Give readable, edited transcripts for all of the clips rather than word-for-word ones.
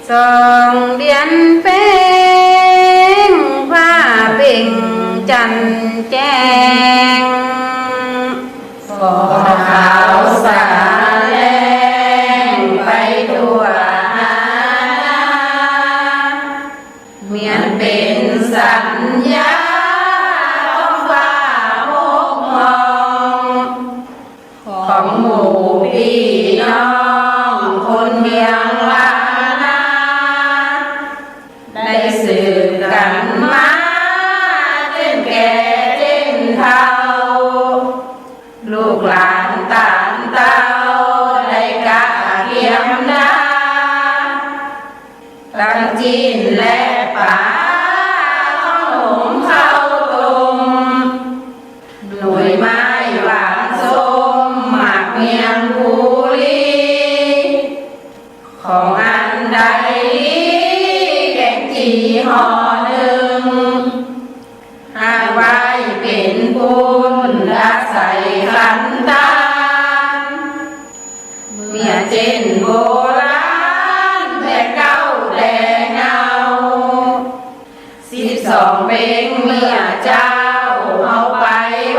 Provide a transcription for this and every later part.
ส่องเดียนเป้งผ้าเป่งจันแจ้งฟองขาวสาแลงไปทั่วหาเหมือนเป็นสัญญาท้องฟ้าโมกมองของหมู่พี่น้องคนเมียงลานาได้สืบกันมาเจ้นแก่เจ้นเฒ่าลูกหลานตานเต้าได้กะเกียมดาตั้งจีนและป่าขนมข้าวต้มหน่วยไม้หวานส้มหมากเมียงภูรีของอันใดแกงจีห่อหนึ่งหาไว้เป็นบุญอาศัยขันตาเมียเจนโบราณแต่เก้าแต่เงา12 เป็งเมื่อเจ้าเอาไป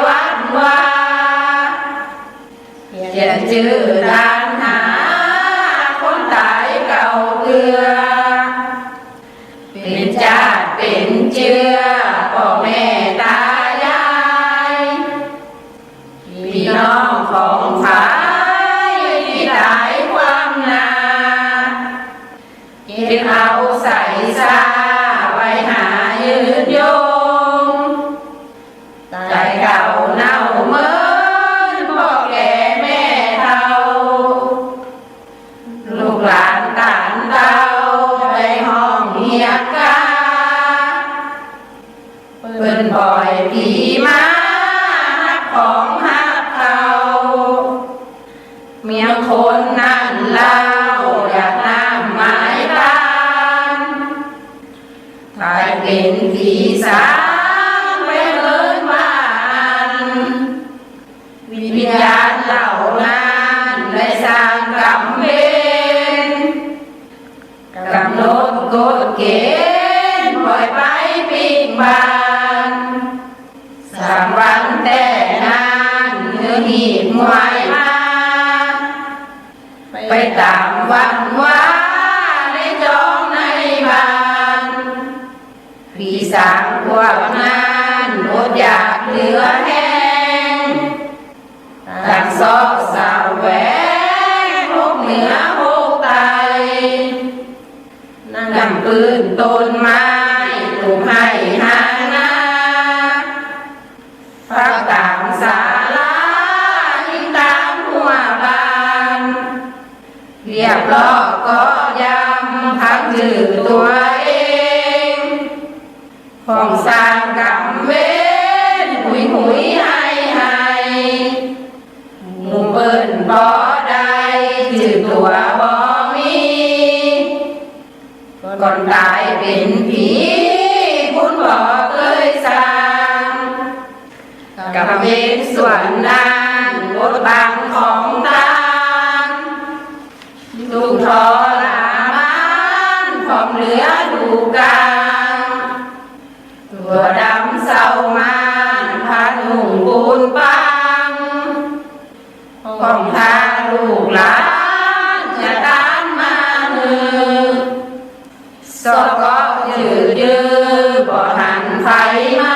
วัดว่าเขียนชื่อตามหาคนตายเก่าเกลือเป็นญาติเป็นเชื้อพ่อแม่ตายายพี่น้องของฝ่ายที่ตายความนาเก็บเอาใส่ซาไว้หายืนยงใจเก่าเน่าเหมือนพ่อแก่แม่เฒ่าลูกหลานตานเต้าไปห้องเฮียกาเพิ่นปล่อยผีมาหักของหักเขาเมียคนนั่นเล่าอยากน้ำไม้ตานถ้าเป็นผีสางไปเลิศบ้านวิญญาณเหล่านั้นได้สร้างกรรมเวรกำหนดกฎเกณฑ์ปล่อยไปปิดบานสามวันแต่นานเนื้อหีบมวยมาไปตามวันว่าในจองในบ้านผีสางพวกนั้นอดอยากเหลือแห้งต่างซอกสาวแหวงพกเหนือพกไตนำปืนต้นไม้ถูกให้หานาพักตามศาลายิงตามหัวบ้านเรียบร้อยก็ย้ำทั้งชื่อตัวเองของสร้างกรรมเวรหุยหุยให้หมู่เปิ้นบ่ได้ชื่อตัวบ่มีก่อนตายเป็นผีคุณบ่เคยสร้างกับเวรส่วนนั้นบทบังของตานทุกทรมานของเหลือดูกลางตัวดำเศร้ามานพานุ่งปูนปังของทาลูกหลานจะตามมาหือสอก็ยืดบ่หันไฟมา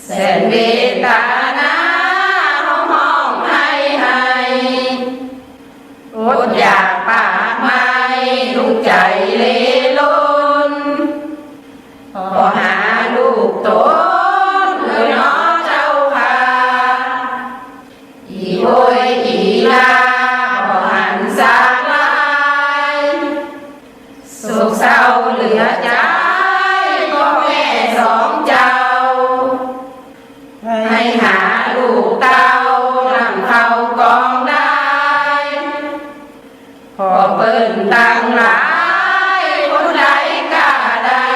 แสนเวทนาห้องให้อดอยากปากไม่ทุกใจเลล้นพอหาลูกโตน้อเจ้าค่ะอีโอยอีลาพอหันสาลายโศกเศร้าเหลือใจพ่อแม่สองเจ้าให้หาลูกเต้านั่งเข้ากองได้พอเปิ้นตั้งหลายคนใดกล้าได้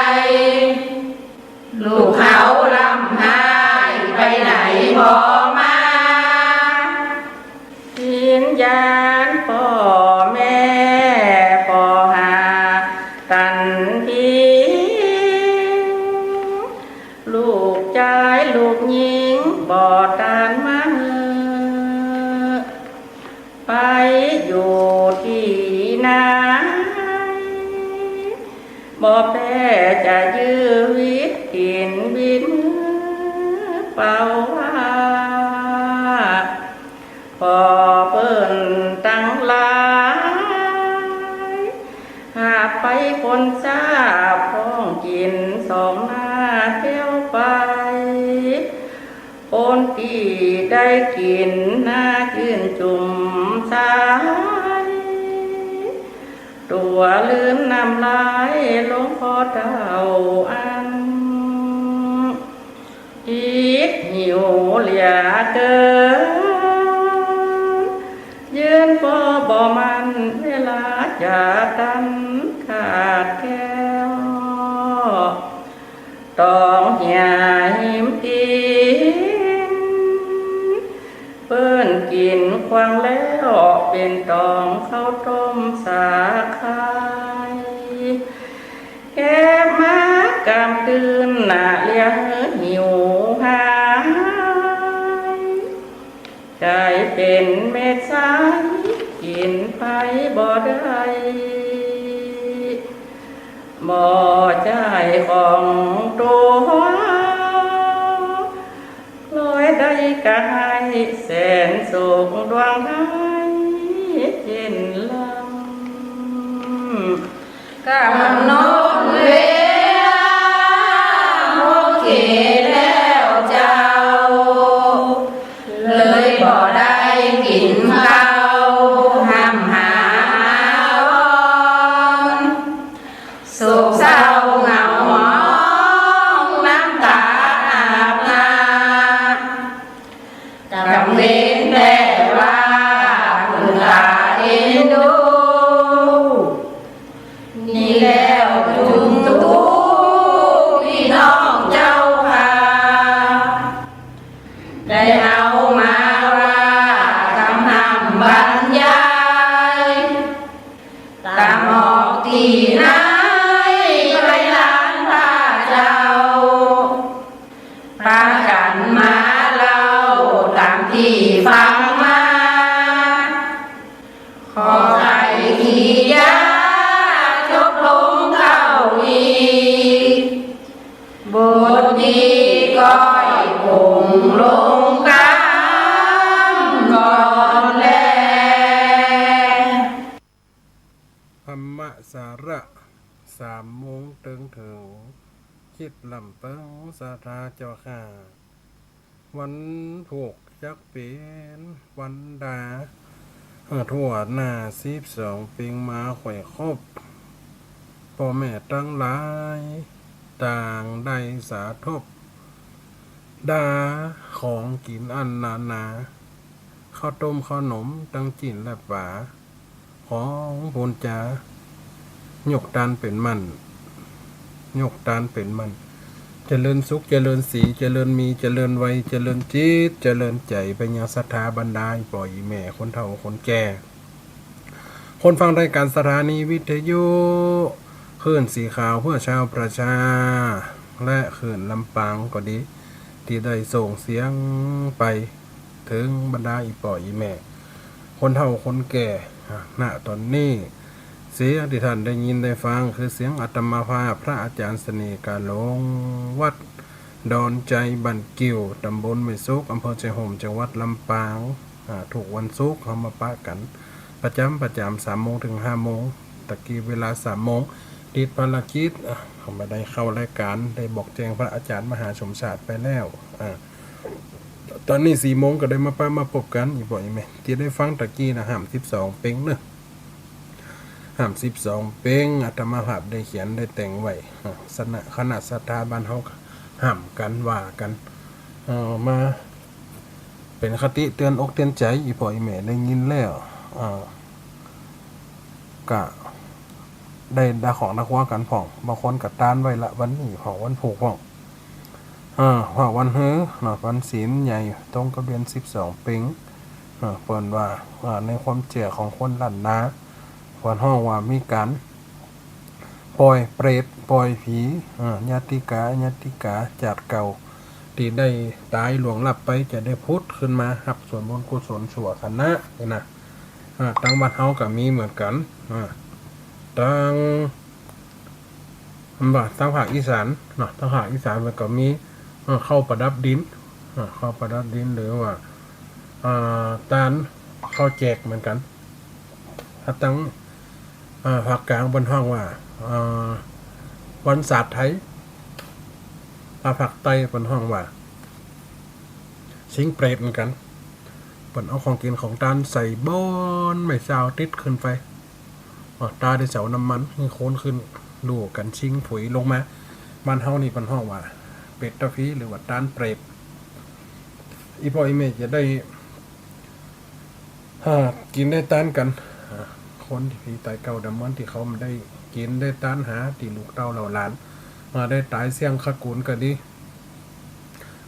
ลูกเขาลำหายไปไหนบ่มาวิญญาณพ่อแม่พ่อ อยู่ที่ไหนบ่แพ้จะยื้อวิตกินบินเป่าว่าพอเปิ้นตั้งหลายหาไปคนทราบพ้องกินสองหน้าเที่ยวไปคนที่ได้กินหน้าชื่นจุ่มสายตัวลืมน้ำลายลงพอเท่าอันคิดหิวเหลือเกินยืนพอบ่มันเวลาจากกันขาดแก้วต้องเหี่ยหิมกินเปิ้นกินควางแล้วเป็นตองข้าวต้มสาไข่แก้มากำคืนหน้าเลี้ยงหิวหายใจเป็นเม็ดสายกินไปบ่ได้บ่ใจของตัวลอยได้กายแสนสุขดวงใจเย็นลำกำหนดเวลาโอเคแล้วเจ้าเลยบ่ได้กินข้าวห้ามหาวันสุขเศร้าเหงาหมองน้ำตาอาบหน้ากำเว้นแต่ว่าคุณตาเอ็นดูนี่แล้วจุงตูพี่น้องเจ้าค่ะได้เอามาว่าคำนำบรรยายตามออกที่ไหนไปล้านพาเจ้าพากันมาเล่าตามที่ฟังมาขอให้ขี้ยาจบลงเข้าอีกบทดีก้อยคงลงกลางก่อนแล ธรรมสาระ3 โมงถึงคิดลำเปิงสาธาเจ้าค่ะวันผูกจักเป็นวันดาทั่วหน้า12ปิงมาข่อยครบพ่อแม่ตั้งหลายต่างได้สาทบดาของกินอันนาข้าวต้มข้าวหนมตั้งจินและป่าของพนจายกตานเป็นมันยกตานเป็นมันเจริญสุขเจริญสีเจริญมีเจริญวัยเจริญจิตเจริญใจไปยังศรัทธาบรรดาปล่อยแม่คนเฒ่าคนแก่คนฟังรายการสถานีวิทยุคลื่นสีขาวเพื่อชาวประชาและคลื่นลำปางก็ดีที่ได้ส่งเสียงไปถึงบรรดาอีปล่อยแม่คนเฒ่าคนแก่ณตอนนี้เสียงที่ท่านได้ยินได้ฟังคือเสียงอาตมาภาพพระอาจารย์เสน่ห์กาหลงวัดดอนใจบันกิ่วตำบลไม่ซุกอำเภอใจโฮมจังหวัดลำปางถูกวันศุกร์เขามาปะกันประจำ3 โมงถึง 5 โมงตะกี้เวลา3 โมงติดภารกิจเขาไม่ได้เข้ารายการได้บอกแจ้งพระอาจารย์มหาสมศาสตร์ไปแล้วตอนนี้4 โมงก็ได้มาพบกันอีกบ่อยไหมที่ได้ฟังตะกี้นะห้าม12เป้งเนอะห้าม12เป้งอาตมาภาพได้เขียนได้แต่งไว้คณะศรัทธาบ้านเฮาห้ามกันว่ากันมาเป็นคติเตือนอกเตือนใจอีพ่ออีแม่ได้ยินแล้วก็ได้ดาของนักว่ากันผ่องบางคนก็ต้านไว้ละวันนี้ของวันผูกผ่องว่าวันเฮ้อวันศีลใหญ่ตรงกับเดือน12เป้งเปิ่นว่าในความเจือของคนลั่นนาวันห้องว่ามีการปล่อยเปรตปล่อยผีญาติกาจากเก่าที่ได้ตายหลวงลับไปจะได้พุทธขึ้นมาหับส่วนบุญกุศลชั่วคณะนี่นะ ตั้งบ้านเฮาก็มีเหมือนกันตั้งตั้งภาคอีสานเนาะตั้งภาคอีสานมันก็มีเข้าประดับดินเข้าประดับดินหรือว่าตาลเข้าแจกเหมือนกันถ้าตั้งภาคกลางบนห้องว่าวันศาสตร์ไทยภาคใต้บนห้องว่าสิงเปรตเหมือนกันเปิดเอาของกินของตาลใส่บอนไม่เศร้าติดขึ้นไปตาได้เสาน้ำมันให้โค้นขึ้นดูกันชิงผุยลงมาบ้านเฮานี่บนห้องว่าเป็ดตะฟีหรือว่าตาลเปรตอีพ่ออีแม่จะได้กินได้ต้านกันคนที่ผีตายเก่าดำมันที่เขามาได้กินได้ต้านหาตีลูกเต้าเหล่าหลานมาได้ตายเสี่ยงขกุลก็ดี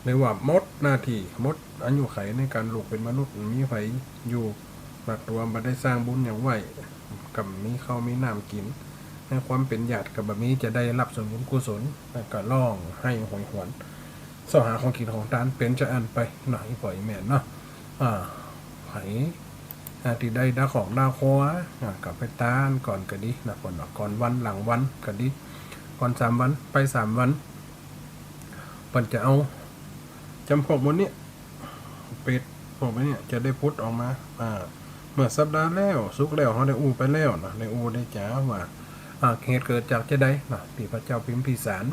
หรือว่ามดหน้าที่มดอายุไขในการลูกเป็นมนุษย์มีไผอยู่หลักตัวมาได้สร้างบุญอย่างไหวกับมีเขามีน้ำกินในความเป็นญาติกับแบบนี้จะได้รับส่วนบุญกุศลก็ล่องให้หอยหวนสหาของกินของตานเป็นจะอันไปหน่อยปล่อยแม่นเนาะไผที่ได้ดาของดาโคกับไปตานก่อนก็ดีนะก่อนวันหลังวันก็ดีก่อน3 วันไป3 วันเปิ่นจะเอาจำพวกวันนี้เป็ดพวกนี้จะได้พุทธออกมาเมื่อสัปดาห์แล้วสุกแล้วเขาได้อูไปแล้วนะได้อูได้จ๋าว่าเหตุเกิดจากจะได้นะที่พระเจ้าพิมพิสาร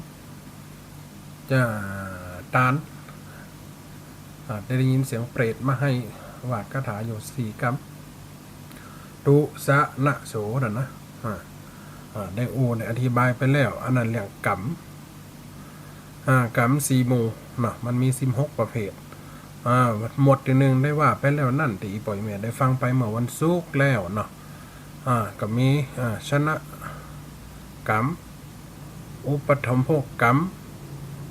จะตานได้ยินเสียงเปรตมาให้วาดคาถาอยู่4 กรรมตุสะนะโสนะได้อูได้อธิบายไปแล้วอันนั้นเรียกกรรมกรรม4 หมู่เนาะมันมี16 ประเภทหมดที่1ได้ว่าไปแล้วนั่นที่ปล่อยแม่ได้ฟังไปเมื่อวันศุกร์แล้วเนาะก็มีชนะกรรมอุปธรรมภกกรรม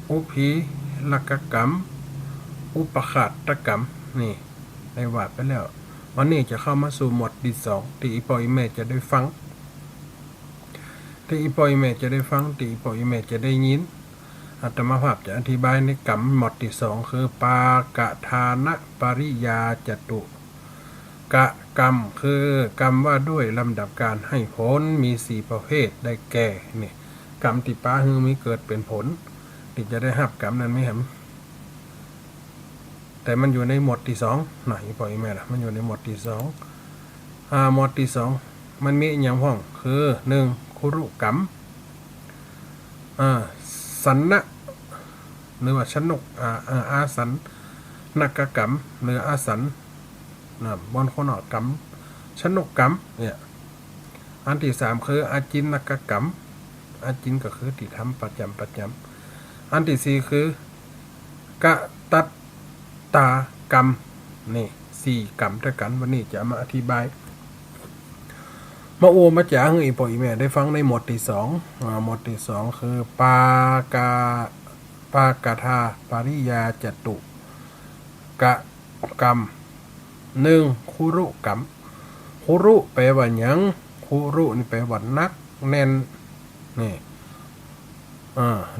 อุพีลักกรรมอุปขาตกรรมนี่ได้ว่าไปแล้ววันนี้จะเข้ามาสู่หมวดที่2ที่ปล่อยแม่จะได้ฟังที่ปล่อยแม่จะได้ฟังที่ปล่อยแม่จะได้ยินอาตมาภาพจะอธิบายในกรรมหมวดที่2คือปากะทานะปริยาจตุกะกรรมคือกรรมว่าด้วยลำดับการให้ผลมี4 ประเภทได้แก่นี่กรรมที่ป้าฮือมีเกิดเป็นผลที่จะได้รับกรรมนั้นไม่เห็นแต่มันอยู่ในหมวดที่2หน่อยปล่อยแม่ล่ะมันอยู่ในหมวดที่2หมวดที่2มันมีอย่างพ้องคือ1คุรุกรรมสันนะหรือว่าชนกอาสันนักกรรมหรืออาสันบอนคนกรรมชนกกรรมเนี่ยอันที่3คืออาจินนักกรรมอาจินก็คือที่ทำประจำอันที่4คือกะตัตตากรรมนี่4 กรรมด้วยกันวันนี้จะมาอธิบายมาโอมาจ๋าให้พ่ออีแม่ได้ฟังในหมวดที่2หมวดที่2คือปากทาปริยาจตุกะกรรม1คุรุกรรมคุรุแปลว่าหยังคุรุนี่แปลว่านักแน่นนี่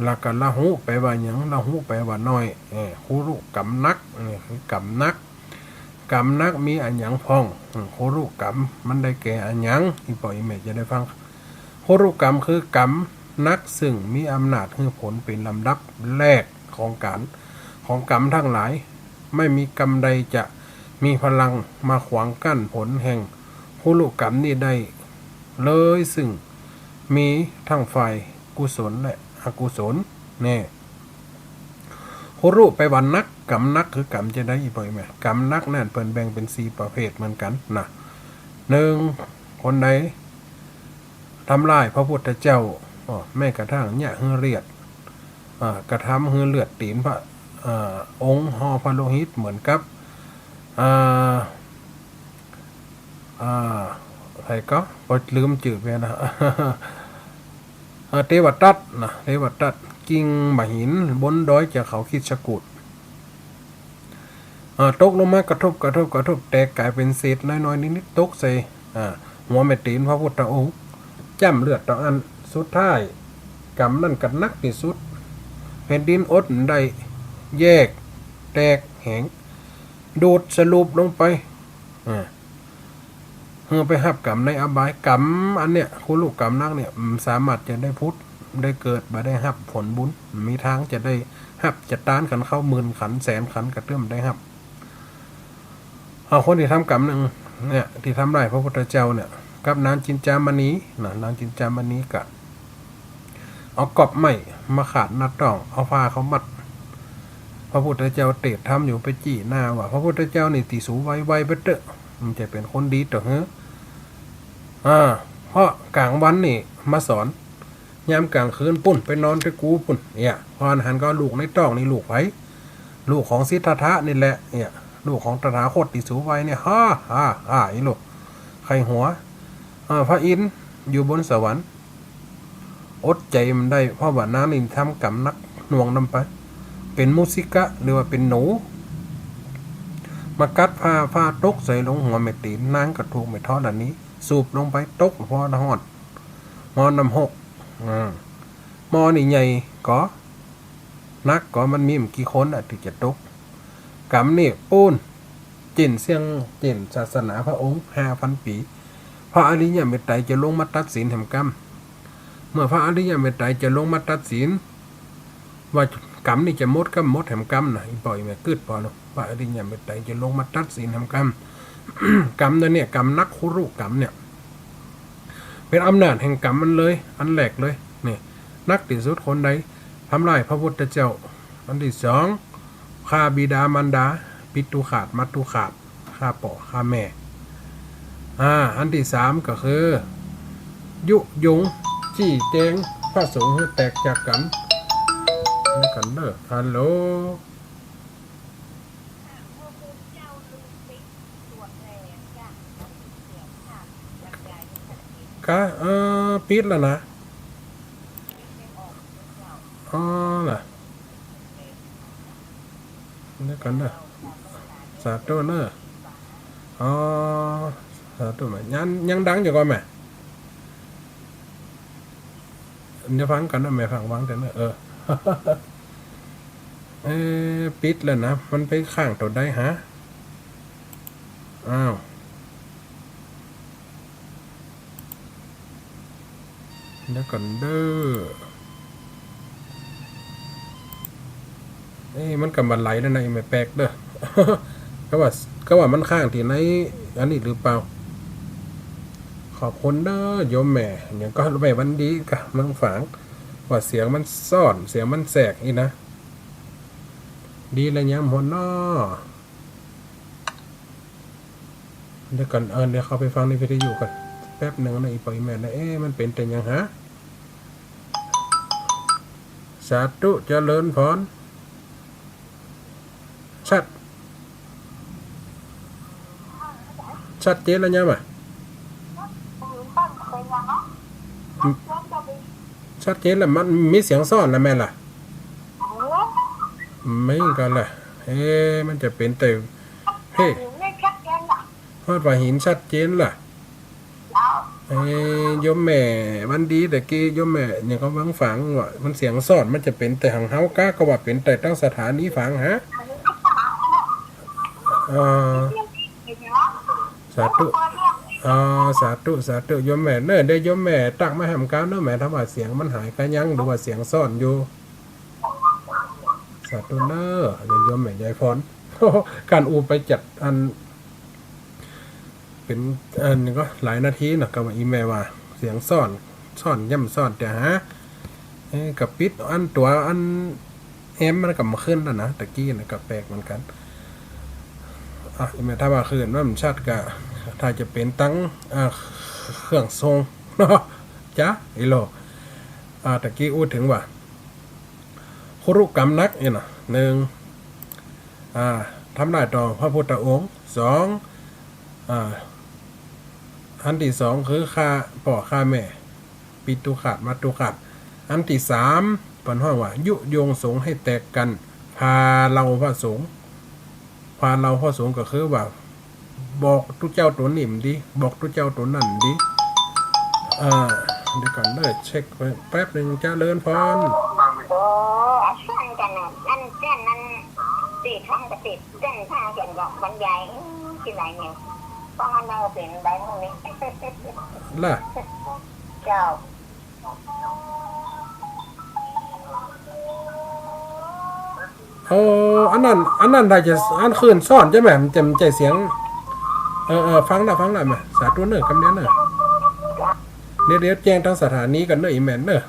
แล้วก็ละหุแปลว่าหยังละหุแปลว่าน้อยคุรุกรรมนักนี่คือกรรมนักกรรมนักมีอันหยังพ้องคุรุกรรมมันได้แก่อันหยังที่ปล่อยแม่จะได้ฟังคุรุกรรมคือกรรมนักซึ่งมีอำนาจให้ผลเป็นลำดับแรกของกรรมทั้งหลายไม่มีกรรมใดจะมีพลังมาขวางกั้นผลแห่งคุรุกรรมนี้ได้เลยซึ่งมีทั้งฝ่ายกุศลและอกุศลแน่คุรุไปวันนักกรรมนักคือกรรมจะได้อีกบ่อยไหมกรรมนักนั่นเปิ่นแบ่งเป็น4 ประเภทเหมือนกันนะ1คนใดทำลายพระพุทธเจ้าแม้กระทั่งเนี่ยฮือเลียดกระทำฮือเลือดตีนพระองค์ห่อพระโลหิตเหมือนกับใครก็พอลืมจืดไปนะเทวทัตนะเทวทัตกิ่งมหินบนดอยจากเขาคิดชกุดตกลงมากระทบแตกกลายเป็นเศษน้อยๆนิดๆตกใส่หัวแม่ตีนพระพุทธองค์จ้ำเลือดต่ออันสุดท้ายกรรมนั่นกันนักที่สุดแผ่นดินอดได้แยกแตกแหงดูดสรุปลงไป ไปหับกรรมในอบายกรรมอันเนี้ยคุณลูกกรรมนักเนี่ยสามารถจะได้พุทธได้เกิดมาได้หับผลบุญมีทางจะได้หับจะต้านขันเข้าหมื่นขันแสนขันกระเตื้อมได้หับเอาคนที่ทำกรรมหนึ่งเนี่ยที่ทำได้พระพุทธเจ้าเนี่ยกับนางจินจามณีนะนางจินจามณีกะเอากอบไม้มาขาดนัดต้องเอาผ้าเขามัดพระพุทธเจ้าเตะทำอยู่ไปจี้หน้าว่าพระพุทธเจ้านี่ตีสูไวไปเตอะมันจะเป็นคนดีเตอะเฮ้เพราะกลางวันนี่มาสอนยามกลางคืนปุ่นไปนอนไปกูปุ่นเนี่ยพอหันก็ลูกในต้องนี่ลูกไว้ลูกของสิทธัตถะนี่แหละเนี่ยลูกของตถาคตตีสูไว้เนี่ยอีลูกใครหัวพระอินทร์อยู่บนสวรรค์อดใจมันได้เพราะว่าน้านี่ทำกรรมนักหน่วงนำไปเป็นมุสิกะหรือว่าเป็นหนูมากัดผ้าตกใส่ลงหัวเม็ดตีนนางกระถูกไม่ทอดอันนี้สูบลงไปตกพอละหอดมอนำหกมอนี่ใหญ่ก็นักก็มันมีกี่คนที่จะตกกรรมนี่ปูนจินเสียงจินศาสนาพระองค์5,000 ปีพระอริยเมตไตรจะลงมาตัดสินแห่งกรรมเมื่อพระอริยเมตไตรจะลงมาตัดสินว่ากรรมนี่จะหมดก็หมดแห่งกรรมนะอีปล่อยแม่กึดพอเนาะพระอริยเมตไตรจะลงมาตัดสินแห่งกรรม กรรมเนี่ยกรรมนักคุรุกรรมเนี่ยเป็นอำนาจแห่งกรรมมันเลยอันแรกเลยนี่นักที่สุดคนใดทำลายพระพุทธเจ้าอันที่สองฆ่าบิดามารดาปิตุขาดมัตตุขาดฆ่าพ่อฆ่าแม่อันที่สามก็คือยุยงจี้แจงพระสงฆ์ให้แตกจากกันนี่กันเด้อฮัลโหลก็ปิดแล้วนะล่ะนี่กันเด้อสาธุเด้อสาธุไหมยังดังอยู่ก่อนไหมเดี๋ยวฟังกันนะแม่ฟังกันนะปิดแล้วนะมันไปข้างตัวได้ฮะอ้าวเดี๋ยวก่อนเด้อมันกำบันไหลแล้วนะไม่แปลกเด้อ ก็ว่ามันข้างที่ไหนอันนี้หรือเปล่าขอบคุณเด้อโยมแม่อย่างก็แม่วันดีกะมังฝังว่าเสียงมันซ่อนเสียงมันแสกอีนะดีแล้วย้ำหัวน้อเดี๋ยวก่อนเดี๋ยวเข้าไปฟังในวิทยุกันแป๊บหนึ่งนะอีปอยแม่นะมันเป็นแต่ยังฮะสาธุเจริญพรชัดเจนแล้วเนี่ยมั้ยชัดเจนแล้วมันมีเสียงซ่อนแล้วแม่ล่ะไม่กันล่ะมันจะเป็นแต่พอดว่าหินชัดเจนล่ะโยมแม่วันดีแต่กี้โยมแม่เนี่ยเขาฝังว่ามันเสียงซ่อนมันจะเป็นแต่หังเฮาก้าก็ว่าเป็นแต่ตั้งสถานีฝังฮะสาธุสาธุโยมแม่เด้อโยมแม่ตักมาหำก้าวเนาะแม่ถ้าว่าเสียงมันหายก็ยังหรือว่าเสียงซ่อนอยู่สาธุเด้อโยมแม่ยายพร การอูไปจัดอันเป็นอันนี้ก็หลายนาทีนะกับอีแม่ว่าเสียงซ่อนย่ำซ่อนแต่ฮะกับปิดอันตัวอันมันกลับมาขึ้นแล้วนะตะกี้นะกับแปลกเหมือนกันอีแม่ถ้าว่าคืนว่ามันชัดกะถ้าจะเป็นตั้งเครื่องทรงเนาะจ้ะอีโลตะกี้พูดถึงว่าคุรุกรรมนักเนี่ยนะหนึ่งทำได้ต่อพระพุทธองค์สองอันที่สองคือฆ่าพ่อฆ่าแม่ปิตุขาดมัตตุขาดอันที่สามปัญหาว่ายุยงสงฆ์ให้แตกกันพาเราพระสงฆ์ก็คือว่าบอกทุกเจ้าตัวนิ่มดีบอกทุกเจ้าตัวนั่นดีเดี๋ยวก่อนเช็คไปแป๊บหนึ่งเจ้าเลินพรช่วยกันนะนั่นเส้นนั้นติดท้องกระติดเส้นผ้าเขียนบอกบรรยายที่ไหนเนี่ย ป้าเนาเป็นแบงค์ตรงนี้ ล่ะ เจ้า โอ้อันนั้นได้จะอันคืนซ่อนใช่ไหมมันจะใจเสียงฟังละแม่สาธุเนอะกำเนี้ยเนอะเดี๋ยวแจ้งทั้งสถานีกันเนอะอีแม่นเนอะ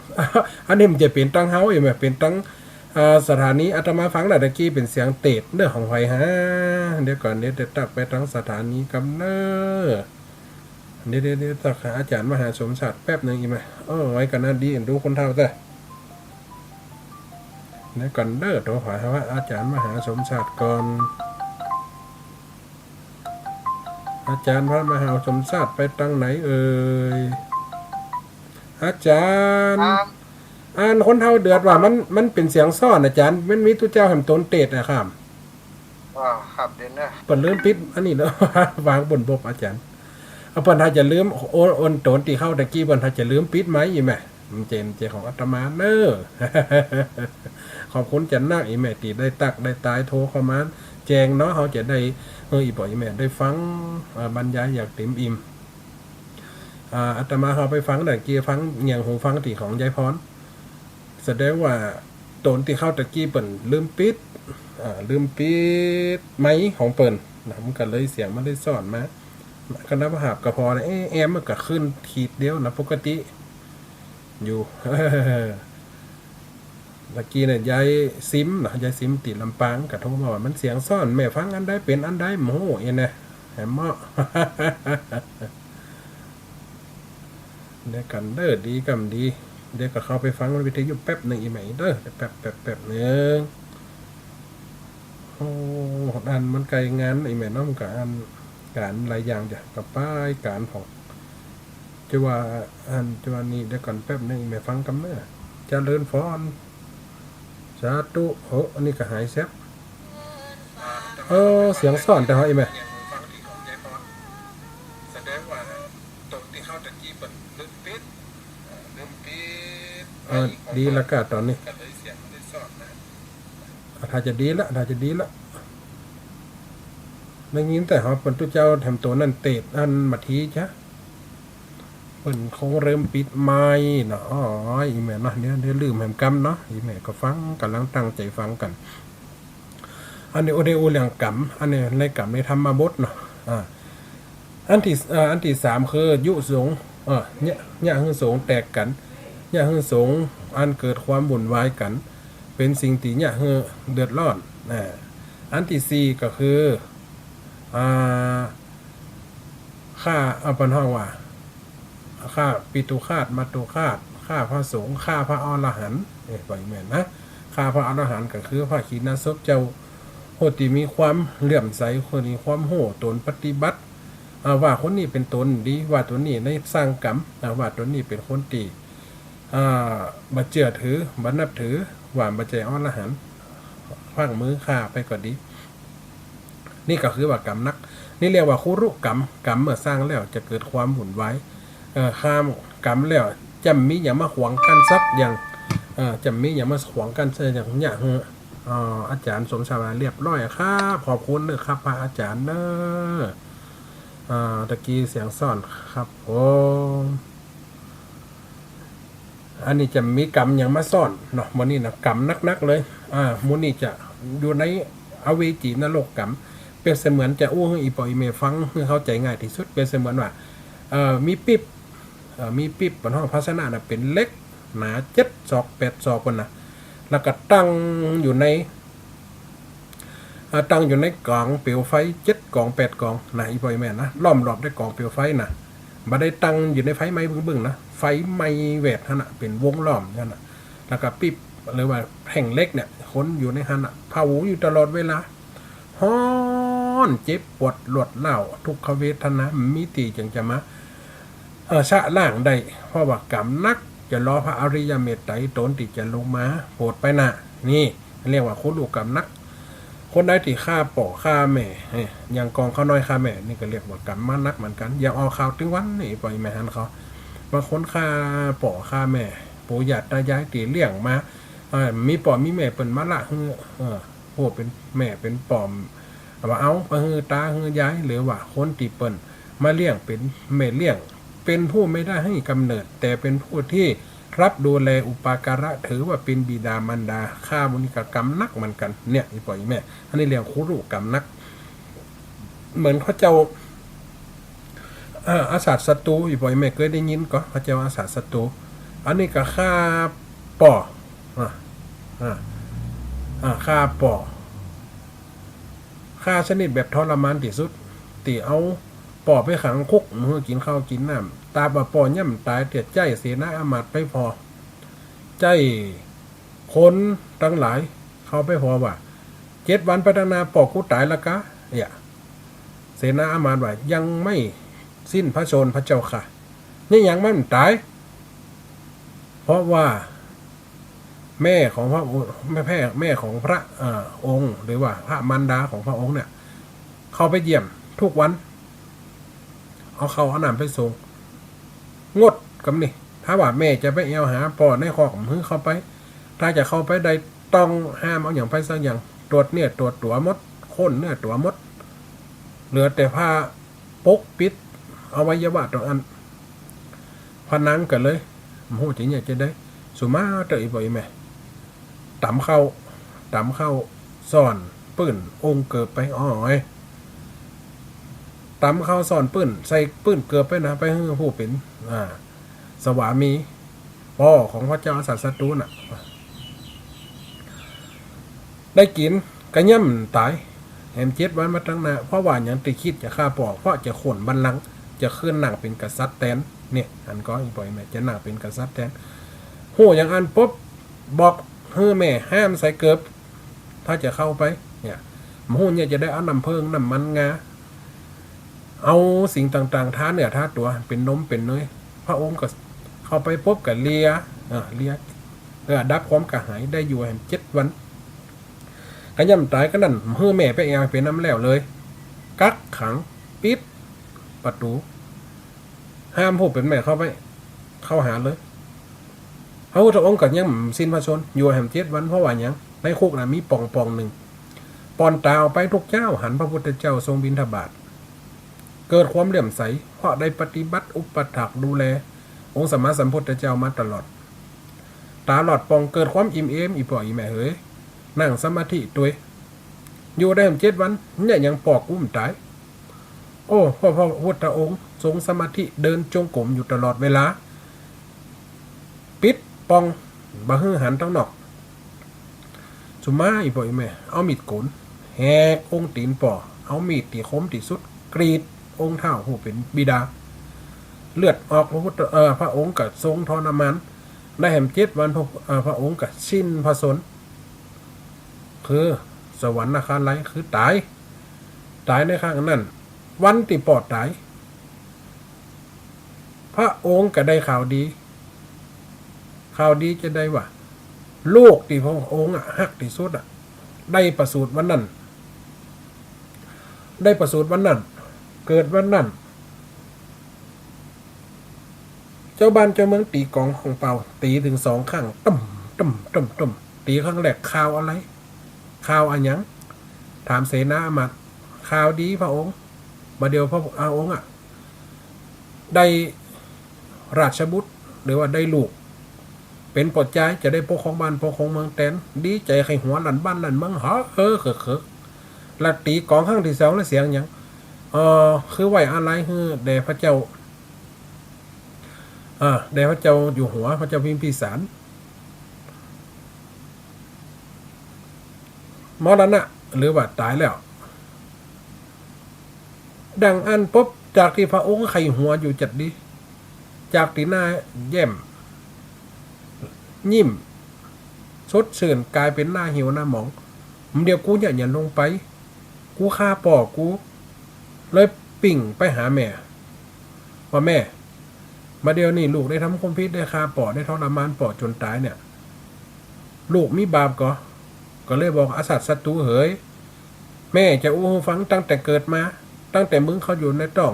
อันนี้มันจะเป็นตั้งเฮาอีแม่เป็นตั้งสถานีอาตมาฟังแล้วตะกี้เป็นเสียงเตดเนอะของไฟฮะเดี๋ยวก่อนเดี๋ยวตักไปทั้งสถานีกำเนอะเดี๋ยวตักหาอาจารย์มหาสมศักดิ์แป๊บหนึ่งอีแม่ไว้กันนะดีดูคนเท่าแต่เดี๋ยวก่อนเด้อโทรหาว่าอาจารย์มหาสมศักดิ์ก่อนอาจารย์พระมหาสมศักดิ์ไปตั้งไหนเอ่ยอาจารย์คนเท่าเดือดว่ามันเป็นเสียงซ่อนอาจารย์มันมีตัวเจ้าแห่งตนเตดนะครับครับเด่นนะเปิดลืมปิดอันนี้เนาะ วางบนบบอาจารย์เอาเปิดถ้าจะลืมโอนโตนตีเข้าตะกี้เปิดถ้าจะลืมปิดไหมอีแม่เจของอาตมาเนอะ ขอบคุณจันนักอีแม่ตีได้ตักได้ตายโทรเข้ามาแจงเนาะเขาจะได้อีบ่อีแม่ได้ฟังบรรยายอยากเต็มอิ่มอาตมาเขาไปฟังตะกี้ฟังเงียงหูฟังตีของยายพรแสดงว่าโตนตีเข้าตะกี้เปิ่นลืมปิดไหมของเปิ่นนะมันก็เลยเสียงมันได้สอนมาคณะมหาบกระพอนะแอมมันก็ขึ้นขีดเดียวนะปกติอยู่ ตะกี้เนี่ยยายซิมนะยายซิมติดลำปางกระโทรมาว่ามันเสียงซ่อนแม่ฟังอันได้เป็นอันได้โมโหเอ็นนะแหมเหมาะ เดี๋ยวกันเด้อดีกำดีเดี๋ยวก็เข้าไปฟังวิทยุแป๊บหนึ่งอีไหมเด้อแป๊บหนึ่งโอ้อันมันไกลงานอีไหมน้องกับอันการหลายอย่างจ้ะกับป้ายการของจะว่านี่เดี๋ยวก่อนแป๊บหนึ่งอีไหมฟังกำเนื้อจะเลื่อนฟอนสาธุอันนี้ก็หายแซ่บเสียงซ่อนแต่เขาอีไหมแสดงว่าตรงที่เข้าตะกี้เป็นลืมปิดดีละกะตอนนี้ถ้าจะดีละไม่งี้แต่เขาเป็นตัวเจ้าทำตัวนั่นเตะอันมาทีจ้ะเป็นคงเริ่มปิดไม้เนาะอีแม่เนาะเนี่ยลืมแหมกำเนาะอีแม่ก็ฟังกำลังตั้งใจฟังกันอันนี้โอเดโอเรื่องกำอันนี้ในกำในธรรมบทเนาะอันที่สามคือยุสงเนี่ยคือสงแตกกันเนี่ยคือสงอันเกิดความวุ่นวายกันเป็นสิ่งที่เนี่ยคือเดือดร้อนอันที่สี่ก็คือฆ่าปัญห้องว่าฆ่าปิตุฆาตมาตุฆาตฆ่าพระสงฆ์ฆ่าพระอรหันต์ปล่อยแม่นนะฆ่าพระอรหันต์ก็คือพระขีณาสพเจ้าโหติมีความเลื่อมใสคนมีความโหตนปฏิบัติว่าคนนี้เป็นตนดีว่าตัวนี้ในสร้างกรรมว่าตัวนี้เป็นคนตีบัเจือถือบันับถือว่าบัจเจอรหันต์พังมือฆ่าไปก็ดีนี่ก็คือว่ากรรมนักนี่เรียกว่าคุรุกรรมเมื่อสร้างแล้วจะเกิดความหมุนไว้ข้ามกรรมแล้วจำมีอย่ามาขวางกันซักอย่างจำมีอย่ามาขวางกันอย่างเนี้ยอาจารย์สมชายเรียบร้อยครับขอบคุณเลยครับพระอาจารย์เนอะตะกี้เสียงซ่อนครับผมอันนี้จะมีกรรมอย่างมาซ่อนเนาะวันนี้นะกรรมนักเลยมูนี่จะอยู่ในอเวจีนรกกรรมเป็นเสมือนจะอู้ให้อีปอยเมฟังให้เข้าใจง่ายที่สุดเป็นเสมือนว่ามีปิ๊บบนห้องภาชนะนะเป็นเล็กหนา7 ศอก 8 ศอกคนนะแล้วก็ตั้งอยู่ในกล่องเปลวไฟ7 กล่อง 8 กล่องนะอีปอยแม่นะล้อมรอบด้วยกล่องเปลวไฟนะมาได้ตั้งอยู่ในไฟไม้บึ้งๆนะไฟไม้แหวดนะเป็นวงล้อมนั่นนะแล้วก็ปิ๊บหรือว่าแห่งเล็กเนี่ยคนอยู่ในหันเผาอยู่ตลอดเวลาฮ้อนเจ็บปวดหลวดเล่าทุกขเวทนามิติจึงจะมาชะล่างได้เพราะว่ากรรมนักจะรอพระอริยเมตไตรตนติจะลงมาโปรดไปนะนี่เรียกว่าคุรุกรรมนักคนได้ที่ฆ่าป่อฆ่าแม่อย่างกองข้าวน้อยฆ่าแม่นี่ก็เรียกว่ากรรมมานักเหมือนกันอย่าเอาข่าวถึงวันนี่ปล่อยแม่หันเขาบางคนฆ่าป่อฆ่าแม่ปู่ย่าตายายตีเลี้ยงมามีป่อมีแม่เป็นมะละโหเป็นแม่เป็นปอมว่าเอาไปฮือตาฮือยายหรือว่าคนตีเปิ่น มาเลี้ยงเป็นแม่เลี้ยงเป็นผู้ไม่ได้ให้กำเนิดแต่เป็นผู้ที่รับดูแลอุปการะถือว่าเป็นบิดามารดาฆ่ามุนิกกรรมนักเหมือนกันเนี่ยอีปอยแม่อันนี้เรียกคุรุกรรมนักเหมือนเขาเจ้าอาสาศัตรูอีปอยแม่เคยได้ยินก็เขาเจ้าอาสาศัตรูอันนี้ก็ฆ่าป่อฆ่าป่อฆ่าชนิดแบบทรมานที่สุดตีเอาปอไปขังคุกเมื่อกินข้าวกินน้ำตาบปอย่ำตายเตียดใจเสนาอามาตย์ไปพอใจคนตั้งหลายเขาไปพอว่า7 วันพัฒนาปอกกูตายละกะอย่าเสนาอามาตย์ว่ายังไม่สิ้นพระชนพระเจ้าค่ะนี่ยังไม่ตายเพราะว่าแม่ของพระแม่ของพระองค์หรือว่าพระมารดาของพระองค์เนี่ยเขาไปเยี่ยมทุกวันเอาเขาเอาน้ำไปส่งงดกับนี่ถ้าว่าแม่จะไปเอาหาปอในคอกมือเข้าไปถ้าจะเข้าไปใดต้องห้ามเอาอย่างไปสักอย่างตรวจเนี่ยตรวจตัวมดค้นเนี่ยตัวมดเหลือแต่ผ้าปกปิดอวัยวะตรงอันพนังกันเลยโหจริงอยากจะได้สุมาเตยบ่อยแม่ตำเข้าซ่อนปื้นองค์เกิดไปอ๋อยตำเข้าซ่อนปื้นใส่ปื้นเกิดไปนะไปให้ผู้เป็นสวามีพ่อของพระเจ้าอาสาศัตรูน่ะได้กินกระย่ำตายแหม7 วันมาตั้งนาเพราะว่าอย่างติคิดจะฆ่าปอกเพราะจะขนบัลลังก์จะขึ้นหนังเป็นกษัตริย์แทนเนี่ยอันก็อีปล่อยแม่จะหนังเป็นกษัตริย์แทนโหอย่างอันปุ๊บบอกเฮ้อแม่ห้ามใส่เกิบถ้าจะเข้าไปเนี่ยโหเนี่ยจะได้เอาน้ำเพิงน้ำมันงาเอาสิ่งต่างๆท้าเนื้อท้าตัวเป็นนมเป็นเนยพระองค์ก็เข้าไปปุ๊บกับเลียดับความกระหายได้อยู่แห่ง7 วันขย่ำตายก็นั่นเฮ้อแม่ไปเองเป็นน้ำแล้วเลยกักขังปิดประตูห้ามผู้เป็นแม่เข้าไปเข้าหาเลยพระพุทธองค์ก็ยังสิ้นพระชนอยู่แห่ง7 วันเพราะว่าอย่างในคุกน่ะมีป่องหนึ่งปอนตาเอาไปทุกเจ้าหันพระพุทธเจ้าทรงบิณฑบาตเกิดความเลื่อมใสเพราะได้ปฏิบัติอุปถัมภ์ดูแลองค์สัมมาสัมพุทธเจ้ามาตลอดตาหลอดปองเกิดความอิ่มเอมอีป่ออีแม่เฮ้ยนั่งสมาธิตัวอยู่ได้7 วันเนี่ยยังปอกอุ้มตายโอ้พระพุทธองค์ทรงสมาธิเดินจงกรมอยู่ตลอดเวลาปิดปองบะฮือหันทั้งนอกสุมาอีป่ออีแม่เอามีดโกนแหกองค์ตีนป่อเอามีดตีคมตีสุดกรีดองค์เท้าหูเป็นบิดาเลือดออกพระองค์กับทรงทรมานได้แห่ง7 วันพระองค์กับสิ้นพระชนคือสวรรค์คาไลคือตายในข้างนั้นวันที่ปอดตายพระองค์ก็ได้ข่าวดีจะได้ว่าลูกที่พระองค์ฮักที่สุดได้ประสูติวันนั้นเกิดวันนั้นเจ้าบ้านเจ้าเมืองตีกองของเป่าตีถึง2 ครั้งต่ำตีครั้งแรกข่าวอะไรข่าวอันยังถามเสนาอามาตย์ข่าวดีพระองค์มาเดียวพระองค์ได้ราชบุตรหรือว่าได้ลูกเป็นปลดใจจะได้ปกครองบ้านปกครองเมืองแทนดีใจใครหัวหลันบ้านหลันเมืองหาเขิกละตีกองข้างที่2แล้วเสียงยังคือไหวอะไรคือแด่พระเจ้าแด่พระเจ้าอยู่หัวพระเจ้าพิมพิสารมรณะหรือว่าตายแล้วดังอันปุ๊บจากที่พระองค์ไข่หัวอยู่จัดดีจากที่หน้าแย้มยิ้มสดชื่นกลายเป็นหน้าหิวหน้าหมองเดี๋ยวกูอย่าลงไปกูฆ่าป่อกูเลยปิ่งไปหาแม่ว่าแม่มาเดี๋ยวนี้ลูกได้ทำความผิดได้ฆ่าป่อได้ทรมานป่อจนตายเนี่ยลูกมีบาปก็เลยบอกอาสัตศัตรูเฮ้ยแม่จะอู้ฟังตั้งแต่เกิดมาตั้งแต่มึงเขาอยู่ในต้อง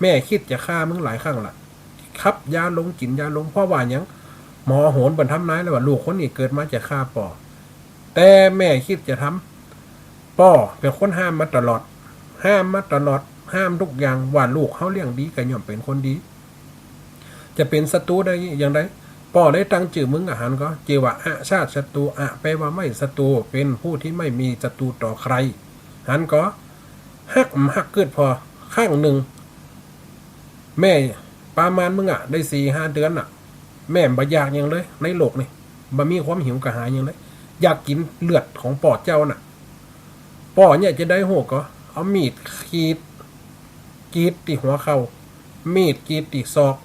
แม่คิดจะฆ่ามึงหลายครั้งละครับยาลงกินยาลงเพราะว่าอย่างหมอโหนบรรทำนายแล้วว่าลูกคนนี้เกิดมาจะฆ่าป่อแต่แม่คิดจะทำป่อเป็นคนห้ามมาตลอด ห้ามทุกอย่างว่าลูกเขาเลี้ยงดีก็ย่อมเป็นคนดี จะเป็นศัตรูได้อย่างไรป่อได้ตั้งชื่อมึงอาหารก็เจว่าอาชาติศัตรูอะแปลว่าไม่ศัตรูเป็นผู้ที่ไม่มีศัตรูต่อใครหันก็หักเกิดพอข้างหนึ่งแม่ประมาณมึงอ่ะได้4-5 เดือนอ่ะแม่บ่อยากอย่างเลยในโลกนี่บ่มีความหิวกระหายอย่างเลยอยากกินเลือดของป่อเจ้าน่ะป่อเนี่ยจะได้โหก็เอามีดขีดกีดที่หัวเขามีดกีดที่ศอก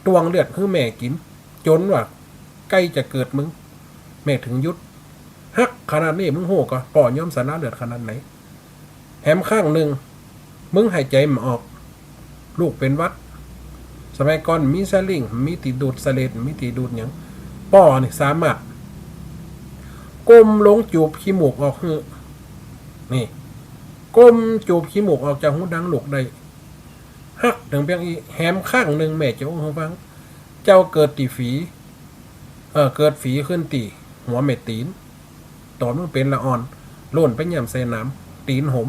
ตวงเลือดคือแม่กินจนว่าใกล้จะเกิดมึงแม่ถึงยุดฮักขนาดนี้มึงโหก็ป่อย่อมสนะเลือดขนาดไหนแหมข้างหนึ่งมึงหายใจมันออกลูกเป็นวัดสมัยก่อนมีสลิงมีตีดูดสเลดมีตีดูดอย่างป่อนี่สามารถก้มลงจูบขี้หมูกออกคือนี่ก้มจูบขี้หมูกออกจากหูดังลูกได้ฮักถึงเพียงอีแหมข้างหนึ่งแม่เจ้าหูฟังเจ้าเกิดตีฝีเกิดฝีขึ้นตีหัวเม็ดตีนตอนมันเป็นละอ่อนโล่นไปย่ำใส่น้ำตีนหม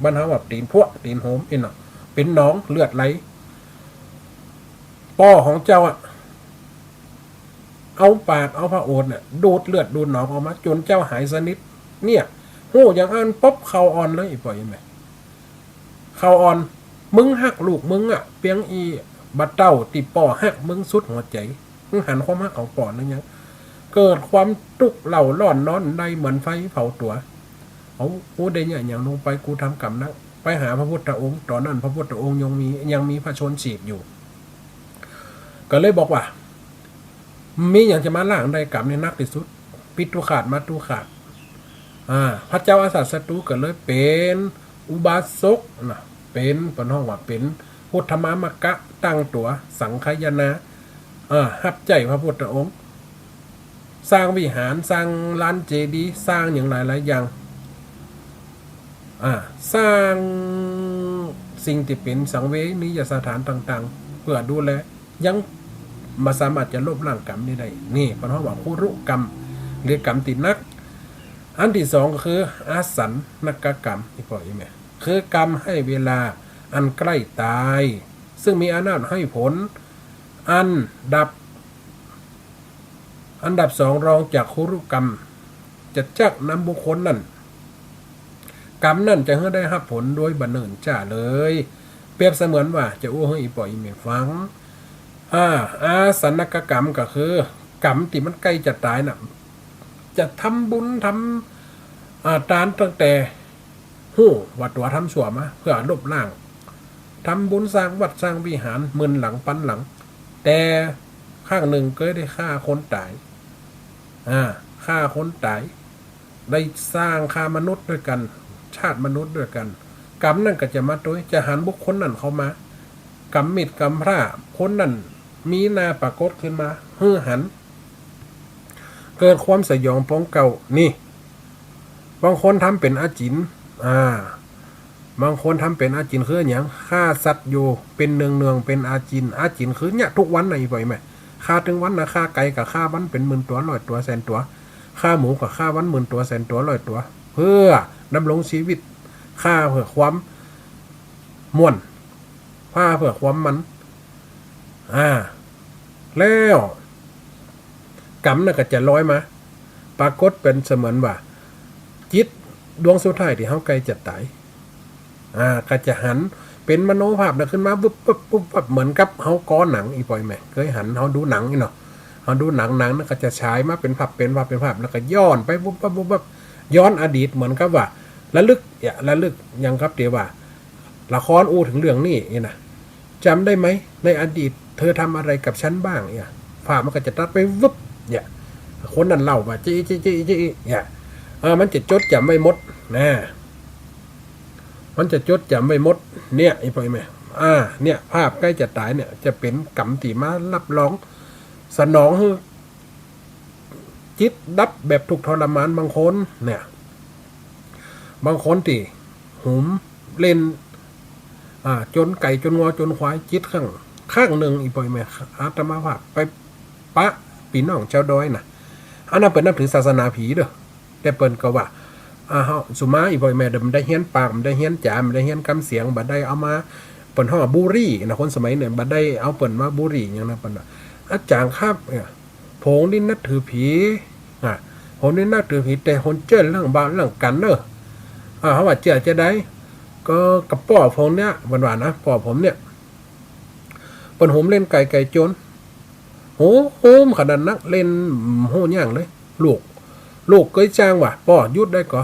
บ้านเฮาแบบตีนพวกตีนหมเนาะเป็นน้องเลือดไหลป่อของเจ้าอ่ะเอาปากเอาพระโอษฐ์เนี่ยดูดเลือดดูดหนองออกมาจนเจ้าหายสนิทเนี่ยโหอย่างอันป๊บเข่าอ่อนเลยอีปล่อยไหมเข่าอ่อนมึงหักลูกมึงอ่ะเปียงอีบัดเต้าติป่อหักมึงสุดหัวใจมึงหันความหักของป่อนั่นยังเกิดความตุกเหล่าร้อนนอนในเหมือนไฟเผาตัวเอากูได้เนี่ยอย่างลงไปกูทำกรรมนะไปหาพระพุทธองค์ตอนนั้นพระพุทธองค์ยังมีพระชนชีพอยู่ก็เลยบอกว่ามีอย่างจะมาล่างได้กรรมในนักที่สุดปิตุขาดมาตุขาดพระเจ้าอาสาสตุก็เลยเป็นอุบาสกนะเป็นปนห้องว่าเป็นพุทธมามกะตั้งตัวสังขยนาหับใจพระพุทธองค์สร้างวิหารสร้างลานเจดีย์สร้างอย่างหลายอย่างสร้างสิ่งที่เป็นสังเวชนิยสถานต่างๆเพื่อดูแลยังมาสามารถจะลบล้างกรรมนี้ได้นี่เพราะว่าคุรุกรรมหรือกรรมติดนักอันที่สองก็คืออาสันนกกรรมที่พ่อแม่คือกรรมให้เวลาอันใกล้ตายซึ่งมีอำนาจให้ผลอันดับสองรองจากคุรุกรรมจะจักนำบุคคลนั่นกรรมนั่นจะให้ได้รับผลโดยบันเนินจ้าเลยเปรียบเสมือนว่าจะอู้ให้ปล่อยเมฟังอาสันนกกรรมก็คือกรรมที่มันใกล้จะตายน่ะจะทำบุญทำทานตั้งแต่วัดตัวทำชั่วมาเพื่อลบล้างทำบุญสร้างวัดสร้างวิหารหมื่นหลังปันหลังแต่ข้างหนึ่งก็ได้ฆ่าคนตายฆ่าคนตายได้สร้างฆ่ามนุษย์ด้วยกันชาติมนุษย์ด้วยกันกรรมนั่นก็จะมาโดยจะหันบุคคลนั่นเข้ามากรรมมิดกรรมพระคนนั่นมีนาปรากฏขึ้นมาหันเกิดความสยองป้องเก่านี่บางคนทำเป็นอาจินบางคนทำเป็นอาจินคืออย่างฆ่าสัตว์อยู่เป็นเนืองเป็นอาจินคือเนี่ยทุกวันไหนบ่อยไหมฆ่าถึงวันนะฆ่าไก่กับฆ่าวันเป็น10,000 ตัว100 ตัวแสนตัวฆ่าหมูกับฆ่าวัน10,000 ตัวแสนตัว100 ตัวเพื่อดำรงชีวิตฆ่าเพื่อความม่วนฆ่าเพื่อความมันแล้วกรรมน่ะก็จะลอยมาปรากฏเป็นเสมือนว่าจิตดวงสุดท้ายที่เฮาใกล้จะตายก็จะหันเป็นมโนภาพน่ะขึ้นมาปุ๊บเหมือนกับเฮาก้อหนังอีปล่อยแม่เคยหันเฮาดูหนังนี่เนาะเฮาดูหนังน่ะก็จะฉายมาเป็นภาพแล้วก็ย้อนไปปุ๊บย้อนอดีตเหมือนกับว่าระลึกยังครับเดี๋ยวว่าละครอู้ถึงเรื่องนี้นี่นะจำได้ไหมในอดีตเธอทำอะไรกับฉันบ้างเนี่ยภาพมันก็จะตัดไปวึบเนี่ยคนนั้นเล่าว่าจี้เนี่ยมันจะจดจำไม่หมดนะมันจะจดจำไม่หมดเนี่ยไอ้พ่อแม่เนี่ยภาพใกล้จะตายเนี่ยจะเป็นกรรมที่มารับรองสนองจิตดับแบบถูกทรมานบางคนเนี่ยบางคนที่หุมเล่นจนไก่จนงอจนควายจิตข้างหนึ่งอีปอยแม่อาตมาภาพไปปะปีน้องเจ้าดอยนะอันนั้นเป็นนับถือศาสนาผีเด้อแต่เปิ้นก็ว่า เฮาสุมาอีบ่อยแม่เดิมได้เฮียนปากมันได้เฮียนจามมันได้เฮียนกำเสียงบัดได้เอามาเปิ้นเฮาบุรีนะคนสมัยเนี่ยบัดได้เอาเปิ้นมาบุรีหยังนะเปิ้นว่าอาจารย์ครับเนี่ยผงนี่นับถือผีผงนี่นับถือผีแต่คนเจ้าเรื่องบาเรื่องกันเด้อเขาว่าเจ้าจะได้ก็กับป่อผมเนี่ยหวานๆนะป่อผมเนี่ยเปิ้นโหมเล่นไก่โจรโหมขนาดนักเล่นโหย่างเลยลูกก็จ้างว่ะป่อยุดได้ก่อ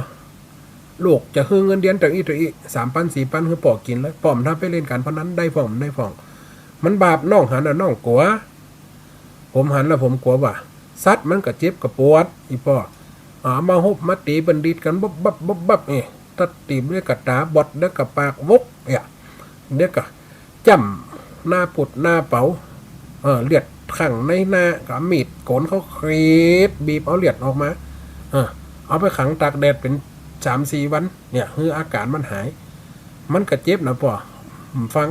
ลูกจะฮือเงินเดือนจากอี3,000 4,000คือป่อกินแล้วป่อมถ้าไปเล่นการพนันได้ฟ่องมันบาปน้องหันน้องกลัวผมหันแล้วผมกลัวว่าซัดมันก็เจ็บก็ปวดอีป่อมาฮบมาตีบันดิตกันบับนี่ตัดตีด้วยกระตาบดด้วยกระปากวกเนี่ยเด็กก็จ้ำหน้าปุดหน้าเป๋าเลือดขังในหน้ากับมีดโกนเขาครีดบีบเอาเลือดออกมาเอาไปขังตากแดดเป็น3-4 วันเนี่ยคืออาการมันหายมันก็เจ็บนะป่อฟัง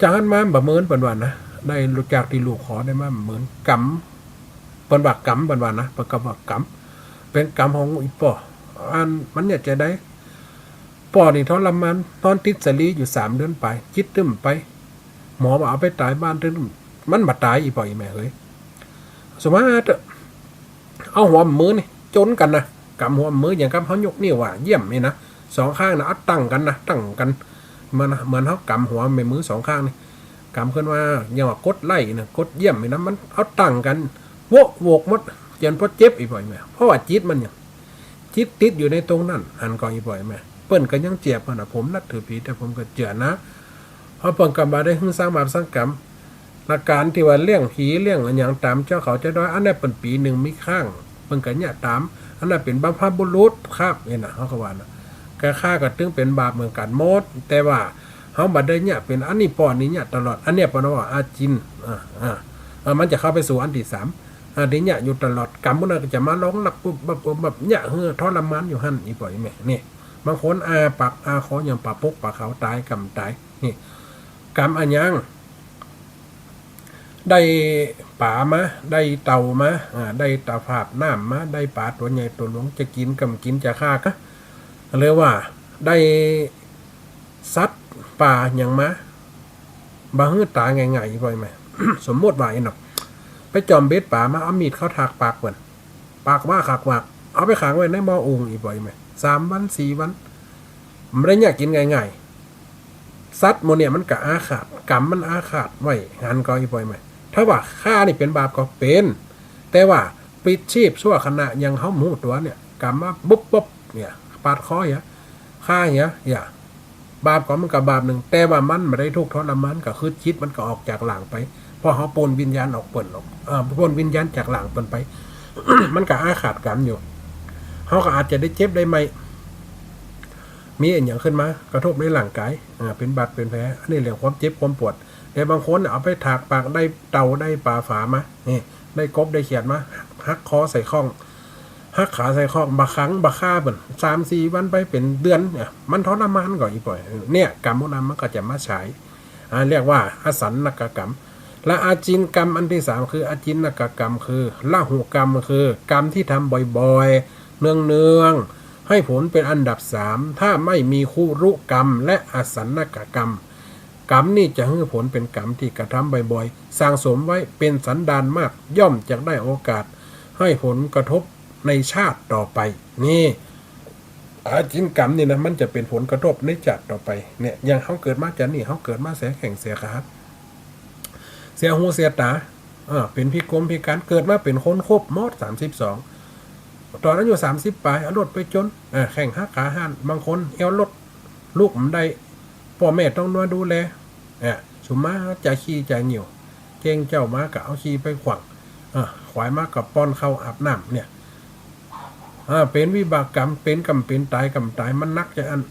จากนั้นมาบะเมินวันนะได้รู้จักที่ลูกขอได้มาเหมือนกำเป็นบักกำวันนะประกอบบักกำเป็นกำของอีป่อมันอยากจะได้ป่อนี่ทรมานตอนติดสลีอยู่3 เดือนไปคิดตึ้มไปหมอมาเอาไปตายบ้านตึ้มมันมาตายอีป่ออีแม่เฮ้ยสมมติเอาหัวมือนี่จนกันนะกำหัวมืออย่างกับเขายกนิ้วเยี่ยมนี่นะ2 ข้างนะตั้งกันเหมือนเขากำหัวมือ2 ข้างนี่กำขึ้นว่าอย่างว่ากดไล่นะกดเยี่ยมนี่นะมันเอาตั้งกันโวกมดจนพอเจ็บอีป่ออีแม่เพราะว่าจิตมันอย่างจิตติดอยู่ในตรงนั้นหันก่อนอีป่ออีแม่เปิ้นก็ยังเจ็บนะผมนับถือผีแต่ผมก็เจือนะเพราะเปิ้นกำมาได้สร้างบาปสร้างกรรมหลักการที่ว่าเลี้ยงผีเลี้ยงอย่างตามเจ้าเขาจะด้อยอันนี้เป็นปีหนึ่งมีข้างเปิ้นก็เนี่ยตามอันนั้นเป็นบาปบุรุษครับนี่นะเขาก็ว่านะกะฆ่าก็ตึงเป็นบาปเหมือนกันหมดแต่ว่าเขาบัดได้เนี่ยเป็นอันนี้ปอนนี้เนี่ยตลอดอันเนี้ยปอนว่าอาจินมันจะเข้าไปสู่อันที่3อันนี้เนี่ยอยู่ตลอดกรรมมันก็จะมาร้องหนักปุ๊บแบบเนี่ยทรมานอยู่หั่นอีป่อยแม่นี่บางคนปากคออย่างปากปกปากเขาตายกรรมตายนี่กรรมอันยังได้ป่ามาได้เต่ามาได้ตาภาพน้ำมาได้ป่าตัวใหญ่ตัวหลวงจะกินกำกินจะฆ่าก็เรียกว่าได้สัตว์ป่าอย่างมาบางตาง่ายๆไปไหม สมมติว่าไอ้หนอกไปจอมเบ็ดป่ามาเอามีดเข้าถากปากเหมือนปากว่าขากวากเอาไปขังไว้ในหม้อองอีกบ่อยไหม3 วัน 4 วันมันได้เนี่ยกินง่ายๆสัตว์โมเนี่ยมันกะอาขาดกรรมมันอาขาดไว้งานก็อีกบ่อยไหมถ้าว่าฆ่านี่เป็นบาปก็เป็นแต่ว่าปิดชีพชั่วขณะยังเฮาหมูตัวเนี่ยกรรมมาปุ๊บเนี่ยปาดคอฆ่าอย่าบาปก็มันกับบาปหนึ่งแต่ว่ามันไม่ได้ทุกข์ทรมานก็คือจิตมันก็ออกจากหลังไปพอเขาปนวิญญาณออกเปิดออกปนวิญญาณจากหลังเปิดไป มันก็อาขาดกันอยู่เขาก็อาจจะได้เจ็บได้ไหมมีอย่างขึ้นมากระทบในหลังกายเป็นบาดเป็นแผลอันนี้เรื่องความเจ็บความปวดแต่บางคนเอาไปถากปากได้เต่าได้ปลาฝามานี่ได้กบได้เขียดมาหักคอใส่ข้องหักขาใส่ข้องบะครั้งบะฆ่าเบิ่น3-4 วันไปเป็นเดือนเนี่ยมันทรมานก่อนอีกป่อยเนี่ยกรรมพวกนั้นมันก็จะมาฉายเรียกว่าอสันนกกรรมและอาจินกรรมอันที่3คืออาจินนกกรรมคือละหุกรรมคือกรรมที่ทำบ่อยๆเนืองๆให้ผลเป็นอันดับ3ถ้าไม่มีคุรุกรรมและอสันนกกรรมกรรมนี่จะให้ผลเป็นกรรมที่กระทำบ่อยๆสร้างสมไว้เป็นสันดานมากย่อมจะได้โอกาสให้ผลกระทบในชาติต่อไปนี่อาจินกรรมนี่นะมันจะเป็นผลกระทบในชาติต่อไปเนี่ยอย่างเขาเกิดมาจากนี่เขาเกิดมาเสียแข่งเสียขาเสียหูเสียตาเป็นพิกลพิการเกิดมาเป็นคนครบมอด32ตอนนั้นอยู่30ปลายเอารถไปจนแข่งหักขาหันบางคนเอวรถลูกมันได้พ่อแม่ต้องนวดดูแลสุมาจะขี้จะเหนียวเก่งเจ้ามากับเอาขี้ไปขวางขวายมากับป้อนเข้าอาบน้ำเนี่ยเป็นวิบากกรรมเป็นกรรมเป็นตายกรรมตายมันนักจะอัน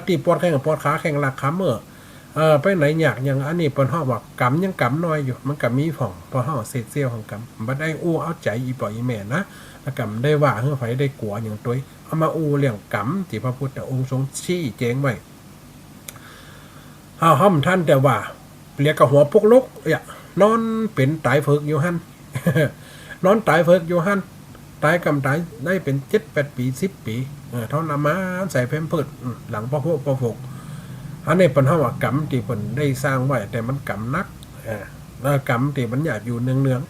ตีปวดแข้งปวดขาแข้งหลักขาเมื่อไปไหนอยากอย่างอันนี้เปิ้นฮ้อว่ากรรมยังกรรมน้อยอยู่มันก็มีฝ่องพอฮ้อเศษเสี้ยวของกรรมบ่ได้อู้เอาใจอีป่ออีแม่นะแล้วกรรมได้ว่าเฮือไผได้กลัวอย่างตัวเอามาอู้เรื่องกรรมที่พระพุทธองค์ทรงชี้แจงไว้ห้อมท่านแต่ว่าเรียกกับหัวพวกลกนอนเป็นตายเฟิกอยู่หั่น นอนตายเฟิกอยู่หั่น ตายกำตายได้เป็น7-8 ปี10 ปีทรมานใส่แพมเพิร์สหลังพอพกอันนี้เป็นเฮาว่ากรรมที่เพิ่นได้สร้างไว้แต่มันกรรมนักแล้วกรรมที่มันอยากอยู่เนือง